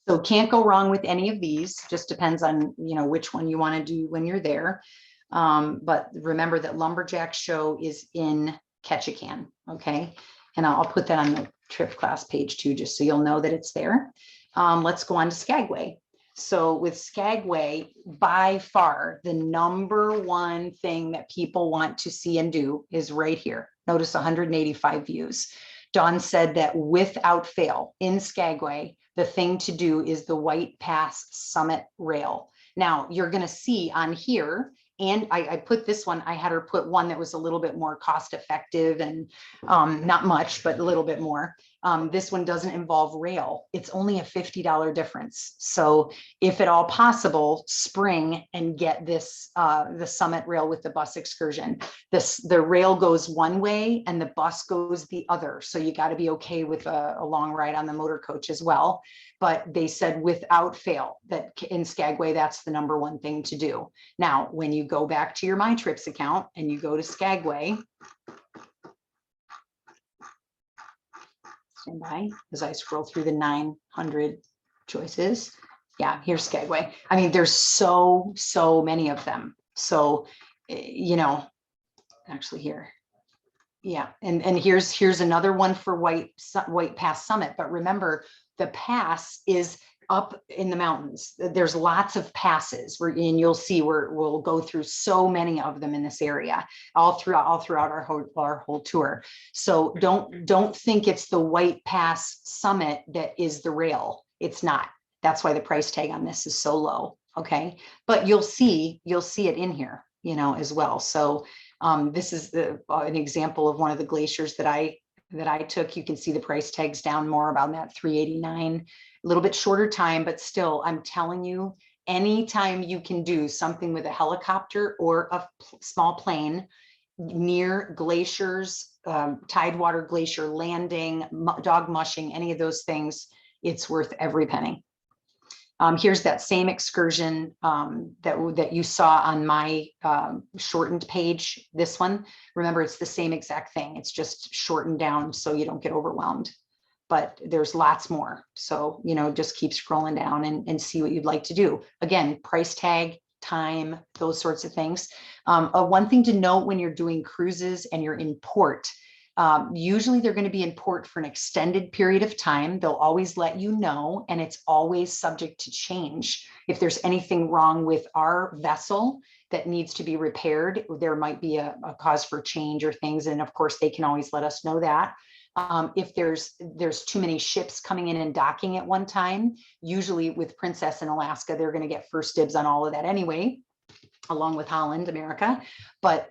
Speaker 1: So can't go wrong with any of these. Just depends on, you know, which one you want to do when you're there. But remember that lumberjack show is in Ketchikan. Okay. And I'll put that on the trip class page too, just so you'll know that it's there. Let's go on to Skagway. So with Skagway, by far, the number one thing that people want to see and do is right here. Notice 185 views. Dawn said that without fail in Skagway, the thing to do is the White Pass Summit Rail. Now you're going to see on here, and I put this one, I had her put one that was a little bit more cost effective and not much, but a little bit more. This one doesn't involve rail. It's only a $50 difference. So if at all possible, spring and get this, the Summit Rail with the bus excursion. The rail goes one way and the bus goes the other. So you got to be okay with a long ride on the motor coach as well. But they said without fail that in Skagway, that's the number one thing to do. Now, when you go back to your My Trips account and you go to Skagway, stand by as I scroll through the 900 choices. Yeah, here's Skagway. I mean, there's so many of them. So, you know, actually here. Yeah, and here's another one for White Pass Summit. But remember, the pass is up in the mountains. There's lots of passes and you'll see we'll go through so many of them in this area all throughout our whole tour. So don't think it's the White Pass Summit that is the rail. It's not. That's why the price tag on this is so low. Okay, but you'll see it in here, you know, as well. So this is an example of one of the glaciers that I took. You can see the price tags down more about that $389, a little bit shorter time, but still, I'm telling you, anytime you can do something with a helicopter or a small plane near glaciers, Tidewater Glacier Landing, dog mushing, any of those things, it's worth every penny. Here's that same excursion that you saw on my shortened page, this one. Remember, it's the same exact thing. It's just shortened down so you don't get overwhelmed. But there's lots more. So, you know, just keep scrolling down and see what you'd like to do. Again, price tag, time, those sorts of things. One thing to note when you're doing cruises and you're in port, usually they're going to be in port for an extended period of time. They'll always let you know, and it's always subject to change. If there's anything wrong with our vessel that needs to be repaired, there might be a cause for change or things. And of course, they can always let us know that. If there's too many ships coming in and docking at one time, usually with Princess in Alaska, they're going to get first dibs on all of that anyway, along with Holland, America. But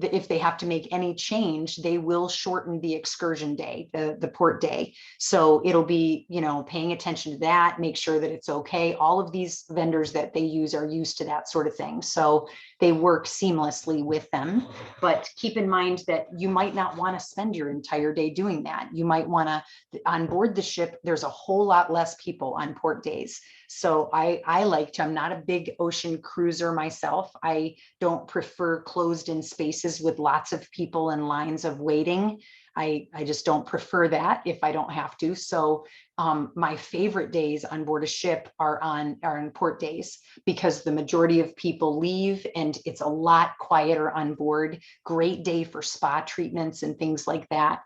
Speaker 1: if they have to make any change, they will shorten the excursion day, the port day. So it'll be, you know, paying attention to that, make sure that it's okay. All of these vendors that they use are used to that sort of thing. So they work seamlessly with them. But keep in mind that you might not want to spend your entire day doing that. You might want to, on board the ship, there's a whole lot less people on port days. So I like to, I'm not a big ocean cruiser myself. I don't prefer closed in spaces with lots of people and lines of waiting. I just don't prefer that if I don't have to. So my favorite days on board a ship are on port days, because the majority of people leave and it's a lot quieter on board. Great day for spa treatments and things like that.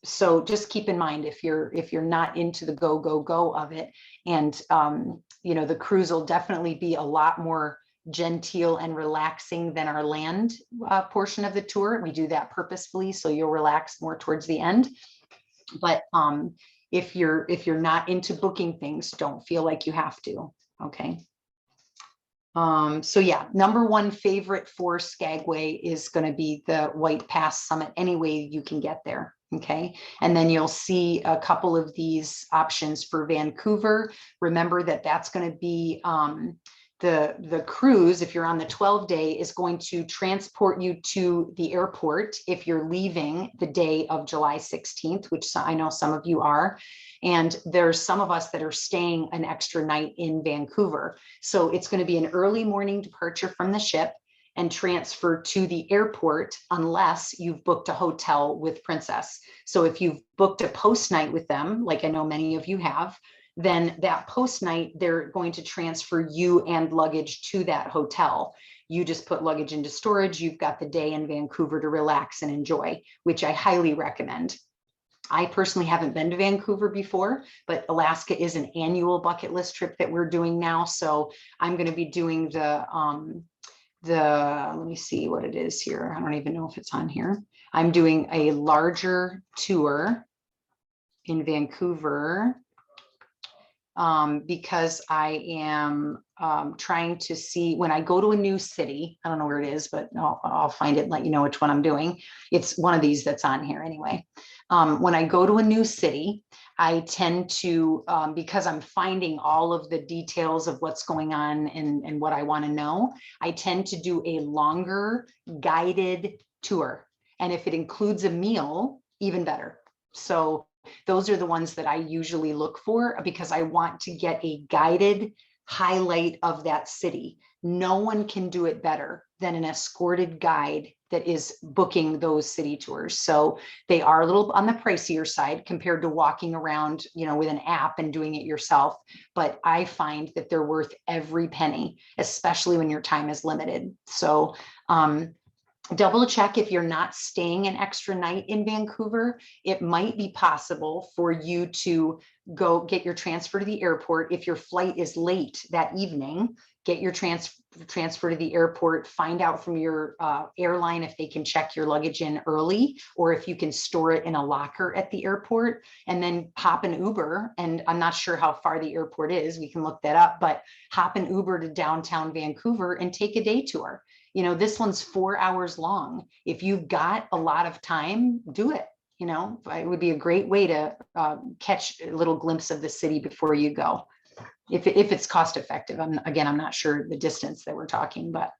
Speaker 1: So just keep in mind, if you're not into the go of it, and you know, the cruise will definitely be a lot more genteel and relaxing than our land portion of the tour. We do that purposefully, so you'll relax more towards the end. But if you're not into booking things, don't feel like you have to. Okay. So yeah, number one favorite for Skagway is going to be the White Pass Summit, any way you can get there. Okay, and then you'll see a couple of these options for Vancouver. Remember that that's going to be the cruise, if you're on the 12-day, is going to transport you to the airport if you're leaving the day of July 16th, which I know some of you are. And there's some of us that are staying an extra night in Vancouver. So it's going to be an early morning departure from the ship and transfer to the airport unless you've booked a hotel with Princess. So if you've booked a post night with them, like I know many of you have, then that post night, they're going to transfer you and luggage to that hotel. You just put luggage into storage. You've got the day in Vancouver to relax and enjoy, which I highly recommend. I personally haven't been to Vancouver before, but Alaska is an annual bucket list trip that we're doing now. So I'm going to be doing let me see what it is here. I don't even know if it's on here. I'm doing a larger tour in Vancouver because I am trying to see when I go to a new city. I don't know where it is, but I'll find it and let you know which one I'm doing. It's one of these that's on here anyway. When I go to a new city, I tend to, because I'm finding all of the details of what's going on and what I want to know, I tend to do a longer guided tour. And if it includes a meal, even better. So those are the ones that I usually look for because I want to get a guided highlight of that city. No one can do it better than an escorted guide that is booking those city tours. So they are a little on the pricier side compared to walking around, with an app and doing it yourself. But I find that they're worth every penny, especially when your time is limited. So, double check if you're not staying an extra night in Vancouver. It might be possible for you to go get your transfer to the airport. If your flight is late that evening, get your transfer to the airport, find out from your airline if they can check your luggage in early, or if you can store it in a locker at the airport, and then hop an Uber. And I'm not sure how far the airport is. We can look that up, but hop an Uber to downtown Vancouver and take a day tour. This one's 4 hours long. If you've got a lot of time, do it. It would be a great way to catch a little glimpse of the city before you go. If it's cost effective. I'm not sure the distance that we're talking, but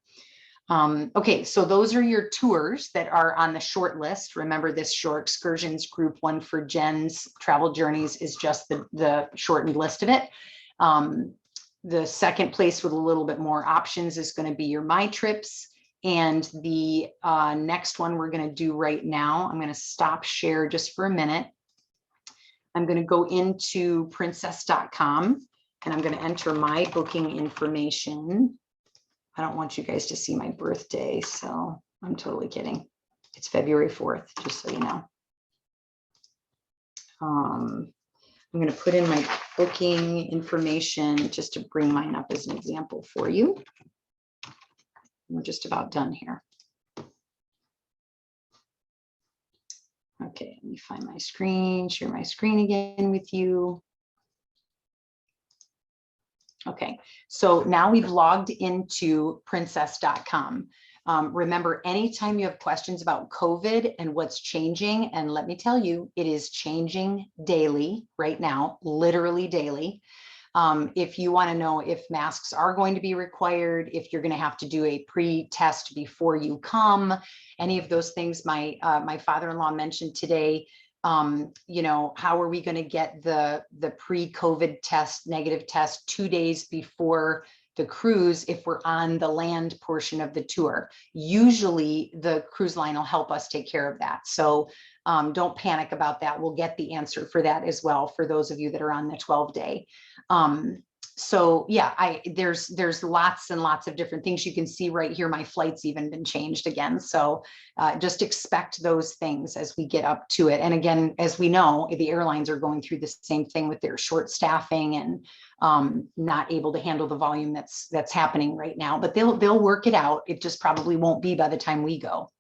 Speaker 1: okay, so those are your tours that are on the short list. Remember, this short excursions group one for Jen's travel journeys is just the shortened list of it. The second place with a little bit more options is going to be your My Trips. And the next one we're going to do right now, I'm going to stop share just for a minute. I'm going to go into princess.com and I'm going to enter my booking information. I don't want you guys to see my birthday, so I'm totally kidding. It's February 4th, just so you know. I'm going to put in my booking information just to bring mine up as an example for you. We're just about done here. Okay, let me find my screen, share my screen again with you. Okay, so now we've logged into princess.com. Remember, anytime you have questions about COVID and what's changing, and let me tell you, it is changing daily right now, literally daily. If you want to know if masks are going to be required, if you're going to have to do a pre-test before you come, any of those things my father-in-law mentioned today. How are we going to get the pre-COVID test, negative test 2 days before the cruise if we're on the land portion of the tour? Usually the cruise line will help us take care of that. So don't panic about that. We'll get the answer for that as well for those of you that are on the 12-day. So yeah, there's lots and lots of different things. You can see right here, my flight's even been changed again. So just expect those things as we get up to it. And again, as we know, the airlines are going through the same thing with their short staffing and not able to handle the volume that's happening right now, but they'll work it out. It just probably won't be by the time we go,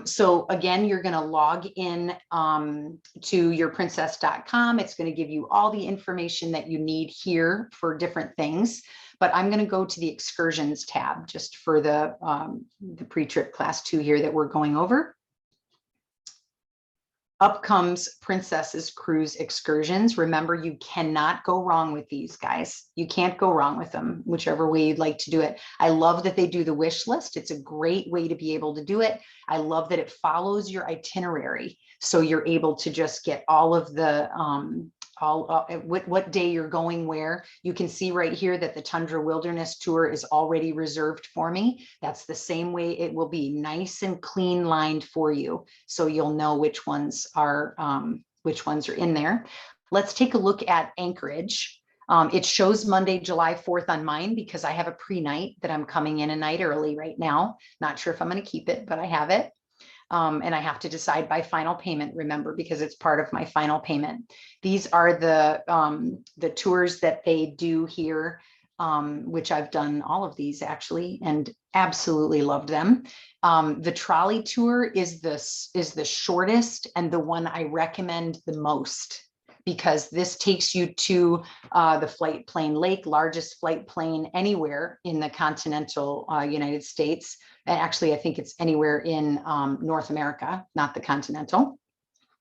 Speaker 1: So again, you're going to log in to your princess.com. It's going to give you all the information that you need here for different things. But I'm going to go to the excursions tab just for the pre-trip class 2 here that we're going over. Up comes Princess's Cruise Excursions. Remember, you cannot go wrong with these guys. You can't go wrong with them, whichever way you'd like to do it. I love that they do the wish list. It's a great way to be able to do it. I love that it follows your itinerary. So you're able to just get all of the, what day you're going where. You can see right here that the Tundra Wilderness Tour is already reserved for me. That's the same way it will be, nice and clean lined for you. So you'll know which ones are in there. Let's take a look at Anchorage. It shows Monday, July 4th on mine because I have a pre-night that I'm coming in a night early right now. Not sure if I'm going to keep it, but I have it. And I have to decide by final payment, remember, because it's part of my final payment. These are the tours that they do here, which I've done all of these actually, and absolutely loved them. The trolley tour is the shortest and the one I recommend the most, because this takes you to the Flight Plane Lake, largest flight plane anywhere in the continental United States. And actually, I think it's anywhere in North America, not the continental.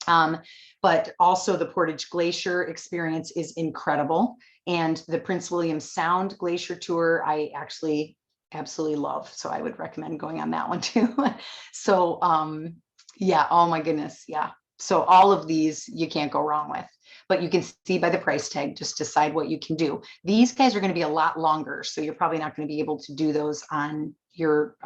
Speaker 1: But also the Portage Glacier experience is incredible. And the Prince William Sound Glacier Tour, I actually absolutely love. So I would recommend going on that one too. So yeah, oh my goodness, yeah. So all of these you can't go wrong with, but you can see by the price tag, just decide what you can do. These guys are going to be a lot longer, so you're probably not going to be able to do those on your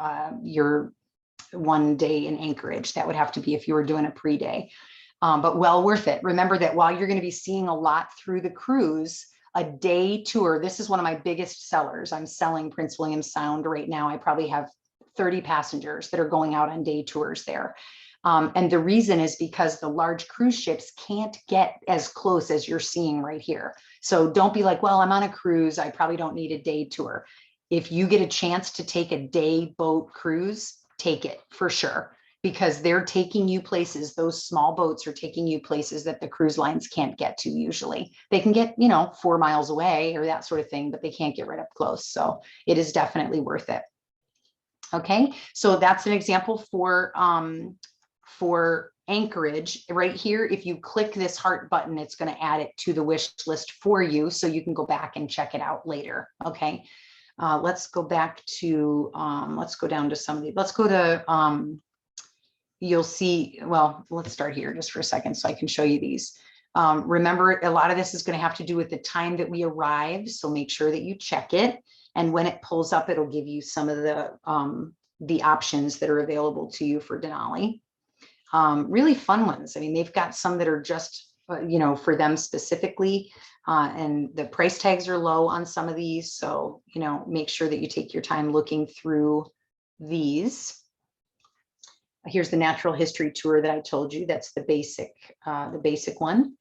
Speaker 1: one day in Anchorage. That would have to be if you were doing a pre-day, but well worth it. Remember that while you're going to be seeing a lot through the cruise, a day tour, this is one of my biggest sellers. I'm selling Prince William Sound right now. I probably have 30 passengers that are going out on day tours there. And the reason is because the large cruise ships can't get as close as you're seeing right here. So don't be like, well, I'm on a cruise, I probably don't need a day tour. If you get a chance to take a day boat cruise, take it for sure, because they're taking you places. Those small boats are taking you places that the cruise lines can't get to usually. They can get, 4 miles away or that sort of thing, but they can't get right up close. So it is definitely worth it. Okay, so that's an example for Anchorage right here. If you click this heart button, it's going to add it to the wish list for you, so you can go back and check it out later. Okay, let's go back to let's go down to some of the, let's go to you'll see, well, let's start here just for a second so I can show you these. Remember, a lot of this is going to have to do with the time that we arrive, so make sure that you check it, and when it pulls up, it'll give you some of the options that are available to you for Denali. Really fun ones. I mean, they've got some that are just, for them specifically, and the price tags are low on some of these. So, make sure that you take your time looking through these. Here's the natural history tour that I told you. That's the basic one.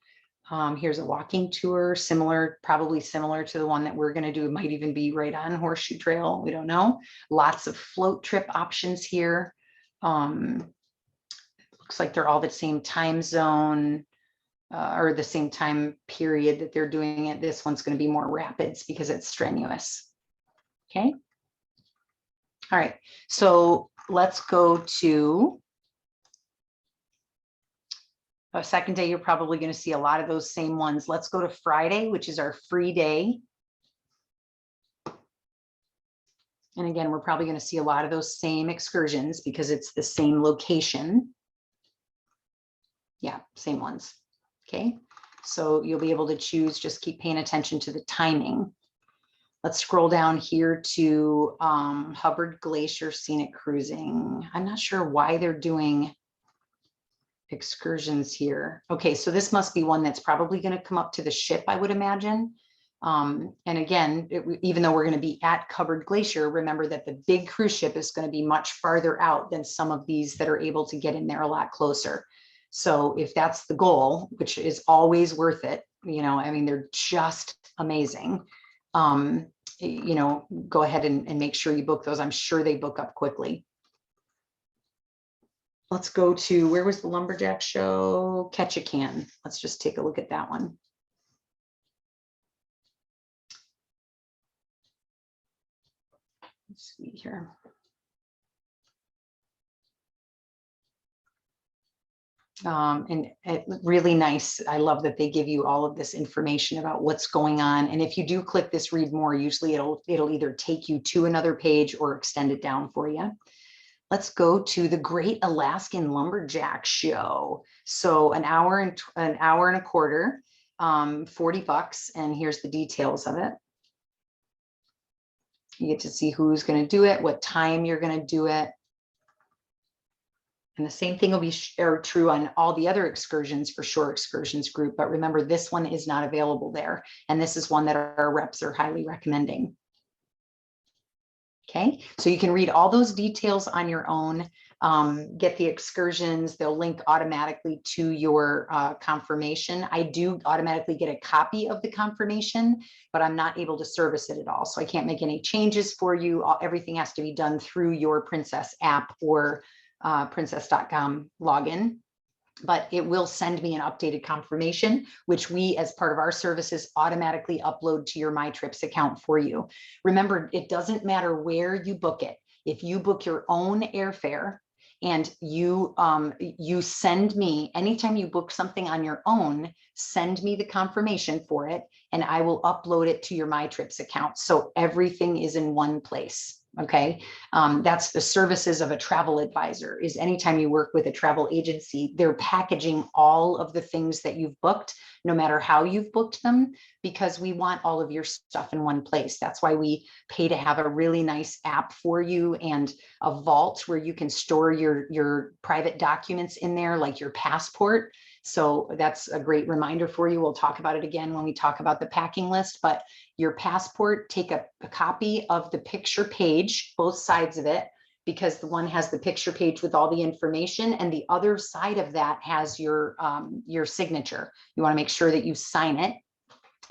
Speaker 1: Here's a walking tour, probably similar to the one that we're going to do. It might even be right on Horseshoe Trail. We don't know. Lots of float trip options here. Looks like they're all the same time zone or the same time period that they're doing it. This one's going to be more rapids because it's strenuous. Okay. All right. So let's go to a second day. You're probably going to see a lot of those same ones. Let's go to Friday, which is our free day. And again, we're probably going to see a lot of those same excursions because it's the same location. Yeah, same ones. Okay, so you'll be able to choose, just keep paying attention to the timing. Let's scroll down here to Hubbard Glacier Scenic Cruising. I'm not sure why they're doing excursions here. Okay, so this must be one that's probably going to come up to the ship, I would imagine. And again, even though we're going to be at Hubbard Glacier, remember that the big cruise ship is going to be much farther out than some of these that are able to get in there a lot closer. So if that's the goal, which is always worth it, I mean, they're just amazing. Go ahead and make sure you book those. I'm sure they book up quickly. Let's go to, where was the Lumberjack show? Ketchikan. Let's just take a look at that one. Let's see here. And really nice. I love that they give you all of this information about what's going on. And if you do click this read more, usually it'll either take you to another page or extend it down for you. Let's go to the Great Alaskan Lumberjack Show. So an hour and a quarter, $40. And here's the details of it. You get to see who's going to do it, what time you're going to do it. And the same thing will be true on all the other excursions for Shore Excursions group. But remember, this one is not available there. And this is one that our reps are highly recommending. Okay, so you can read all those details on your own, get the excursions, they'll link automatically to your confirmation. I do automatically get a copy of the confirmation, but I'm not able to service it at all. So I can't make any changes for you. Everything has to be done through your Princess app or princess.com login. But it will send me an updated confirmation, which we, as part of our services, automatically upload to your My Trips account for you. Remember, it doesn't matter where you book it. If you book your own airfare and you send me, anytime you book something on your own, send me the confirmation for it, and I will upload it to your My Trips account. So everything is in one place. Okay, that's the services of a travel advisor. Is anytime you work with a travel agency, they're packaging all of the things that you've booked, no matter how you've booked them, because we want all of your stuff in one place. That's why we pay to have a really nice app for you and a vault where you can store your private documents in there, like your passport. So that's a great reminder for you. We'll talk about it again when we talk about the packing list, but your passport, take a copy of the picture page, both sides of it, because the one has the picture page with all the information and the other side of that has your signature. You want to make sure that you sign it,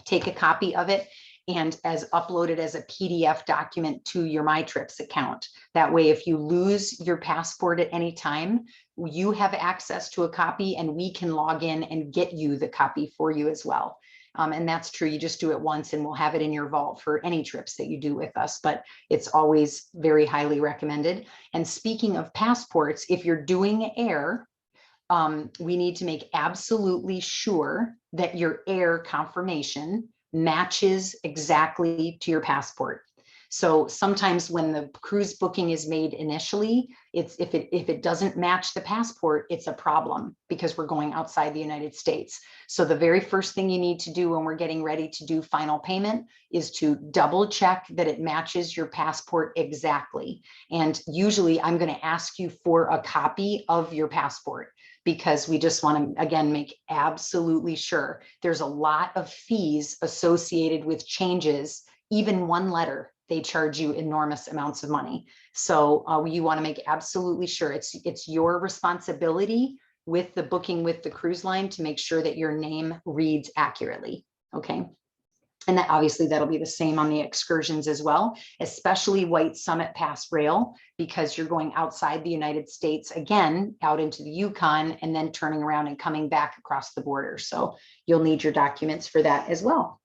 Speaker 1: take a copy of it, and upload it as a PDF document to your My Trips account. That way, if you lose your passport at any time, you have access to a copy and we can log in and get you the copy for you as well. And that's true. You just do it once and we'll have it in your vault for any trips that you do with us, but it's always very highly recommended. And speaking of passports, if you're doing air, we need to make absolutely sure that your air confirmation matches exactly to your passport. So sometimes when the cruise booking is made initially, if it doesn't match the passport, it's a problem because we're going outside the United States. So the very first thing you need to do when we're getting ready to do final payment is to double check that it matches your passport exactly. And usually I'm going to ask you for a copy of your passport, because we just want to, again, make absolutely sure. There's a lot of fees associated with changes. Even one letter, they charge you enormous amounts of money. So you want to make absolutely sure it's your responsibility with the booking with the cruise line to make sure that your name reads accurately. Okay. And that obviously that'll be the same on the excursions as well, especially White Summit Pass Rail, because you're going outside the United States again, out into the Yukon, and then turning around and coming back across the border. So you'll need your documents for that as well.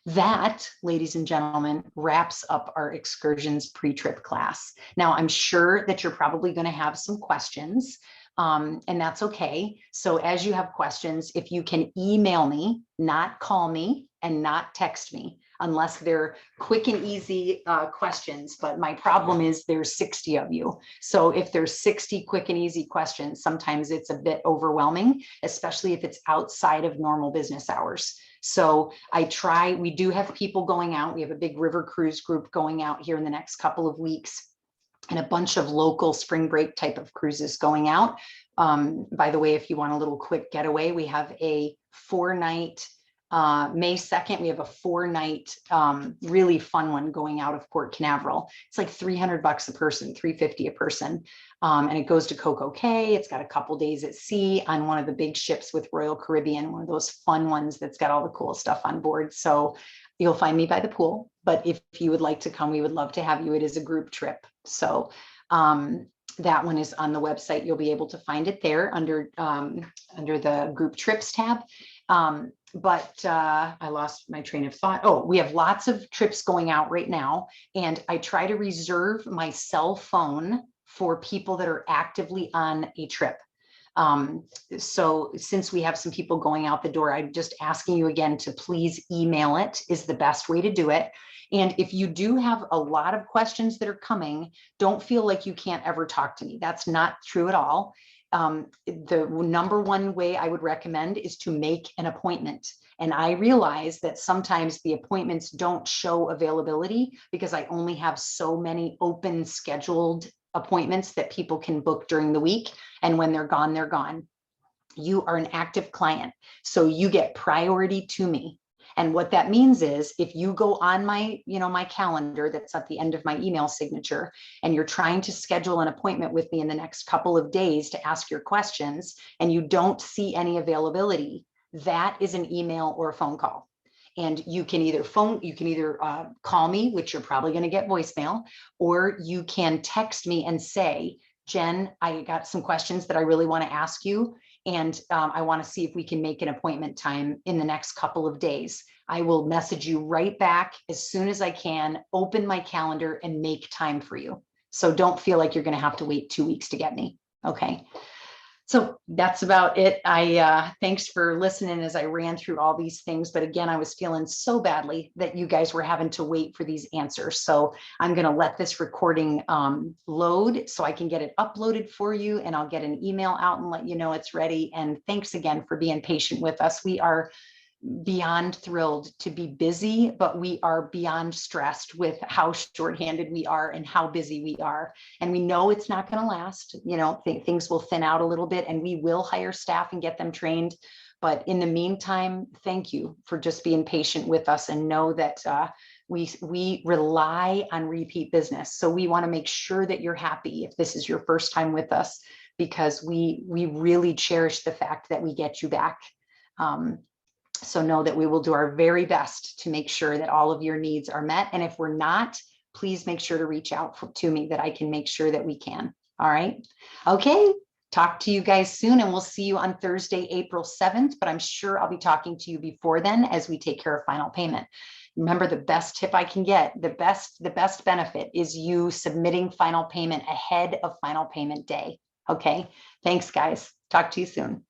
Speaker 1: That, ladies and gentlemen, wraps up our excursions pre-trip class. Now, I'm sure that you're probably going to have some questions. And that's okay. So as you have questions, if you can email me, not call me, and not text me, unless they're quick and easy questions. But my problem is there's 60 of you. So if there's 60 quick and easy questions, sometimes it's a bit overwhelming, especially if it's outside of normal business hours. So we do have people going out. We have a big river cruise group going out here in the next couple of weeks, and a bunch of local spring break type of cruises going out. By the way, if you want a little quick getaway, we have a 4-night, May 2nd, we have a 4-night, really fun one going out of Port Canaveral. It's like $300 a person, $350 a person. And it goes to Coco Cay. It's got a couple days at sea on one of the big ships with Royal Caribbean, one of those fun ones that's got all the cool stuff on board. So you'll find me by the pool, but if you would like to come, we would love to have you. It is a group trip. So that one is on the website. You'll be able to find it there under the group trips tab. But I lost my train of thought. Oh, we have lots of trips going out right now, and I try to reserve my cell phone for people that are actively on a trip. So since we have some people going out the door, I'm just asking you again to please email it is the best way to do it. And if you do have a lot of questions that are coming, don't feel like you can't ever talk to me. That's not true at all. The number one way I would recommend is to make an appointment. And I realize that sometimes the appointments don't show availability because I only have so many open scheduled appointments that people can book during the week. And when they're gone, they're gone. You are an active client, so you get priority to me. And what that means is if you go on my, my calendar that's at the end of my email signature, and you're trying to schedule an appointment with me in the next couple of days to ask your questions, and you don't see any availability, that is an email or a phone call. And you can either call me, which you're probably going to get voicemail, or you can text me and say, Jen, I got some questions that I really want to ask you. And I want to see if we can make an appointment time in the next couple of days. I will message you right back as soon as I can, open my calendar and make time for you. So don't feel like you're going to have to wait 2 weeks to get me. Okay. So that's about it. Thanks for listening as I ran through all these things. But again, I was feeling so badly that you guys were having to wait for these answers. So I'm going to let this recording load so I can get it uploaded for you, and I'll get an email out and let you know it's ready. And thanks again for being patient with us. We are beyond thrilled to be busy, but we are beyond stressed with how shorthanded we are and how busy we are. And we know it's not going to last. Things will thin out a little bit, and we will hire staff and get them trained. But in the meantime, thank you for just being patient with us, and know that we rely on repeat business. So we want to make sure that you're happy if this is your first time with us, because we really cherish the fact that we get you back. So know that we will do our very best to make sure that all of your needs are met. And if we're not, please make sure to reach out to me that I can make sure that we can. All right. Okay. Talk to you guys soon, and we'll see you on Thursday, April 7th, but I'm sure I'll be talking to you before then as we take care of final payment. Remember, the best tip I can get, the best benefit is you submitting final payment ahead of final payment day. Okay. Thanks, guys. Talk to you soon.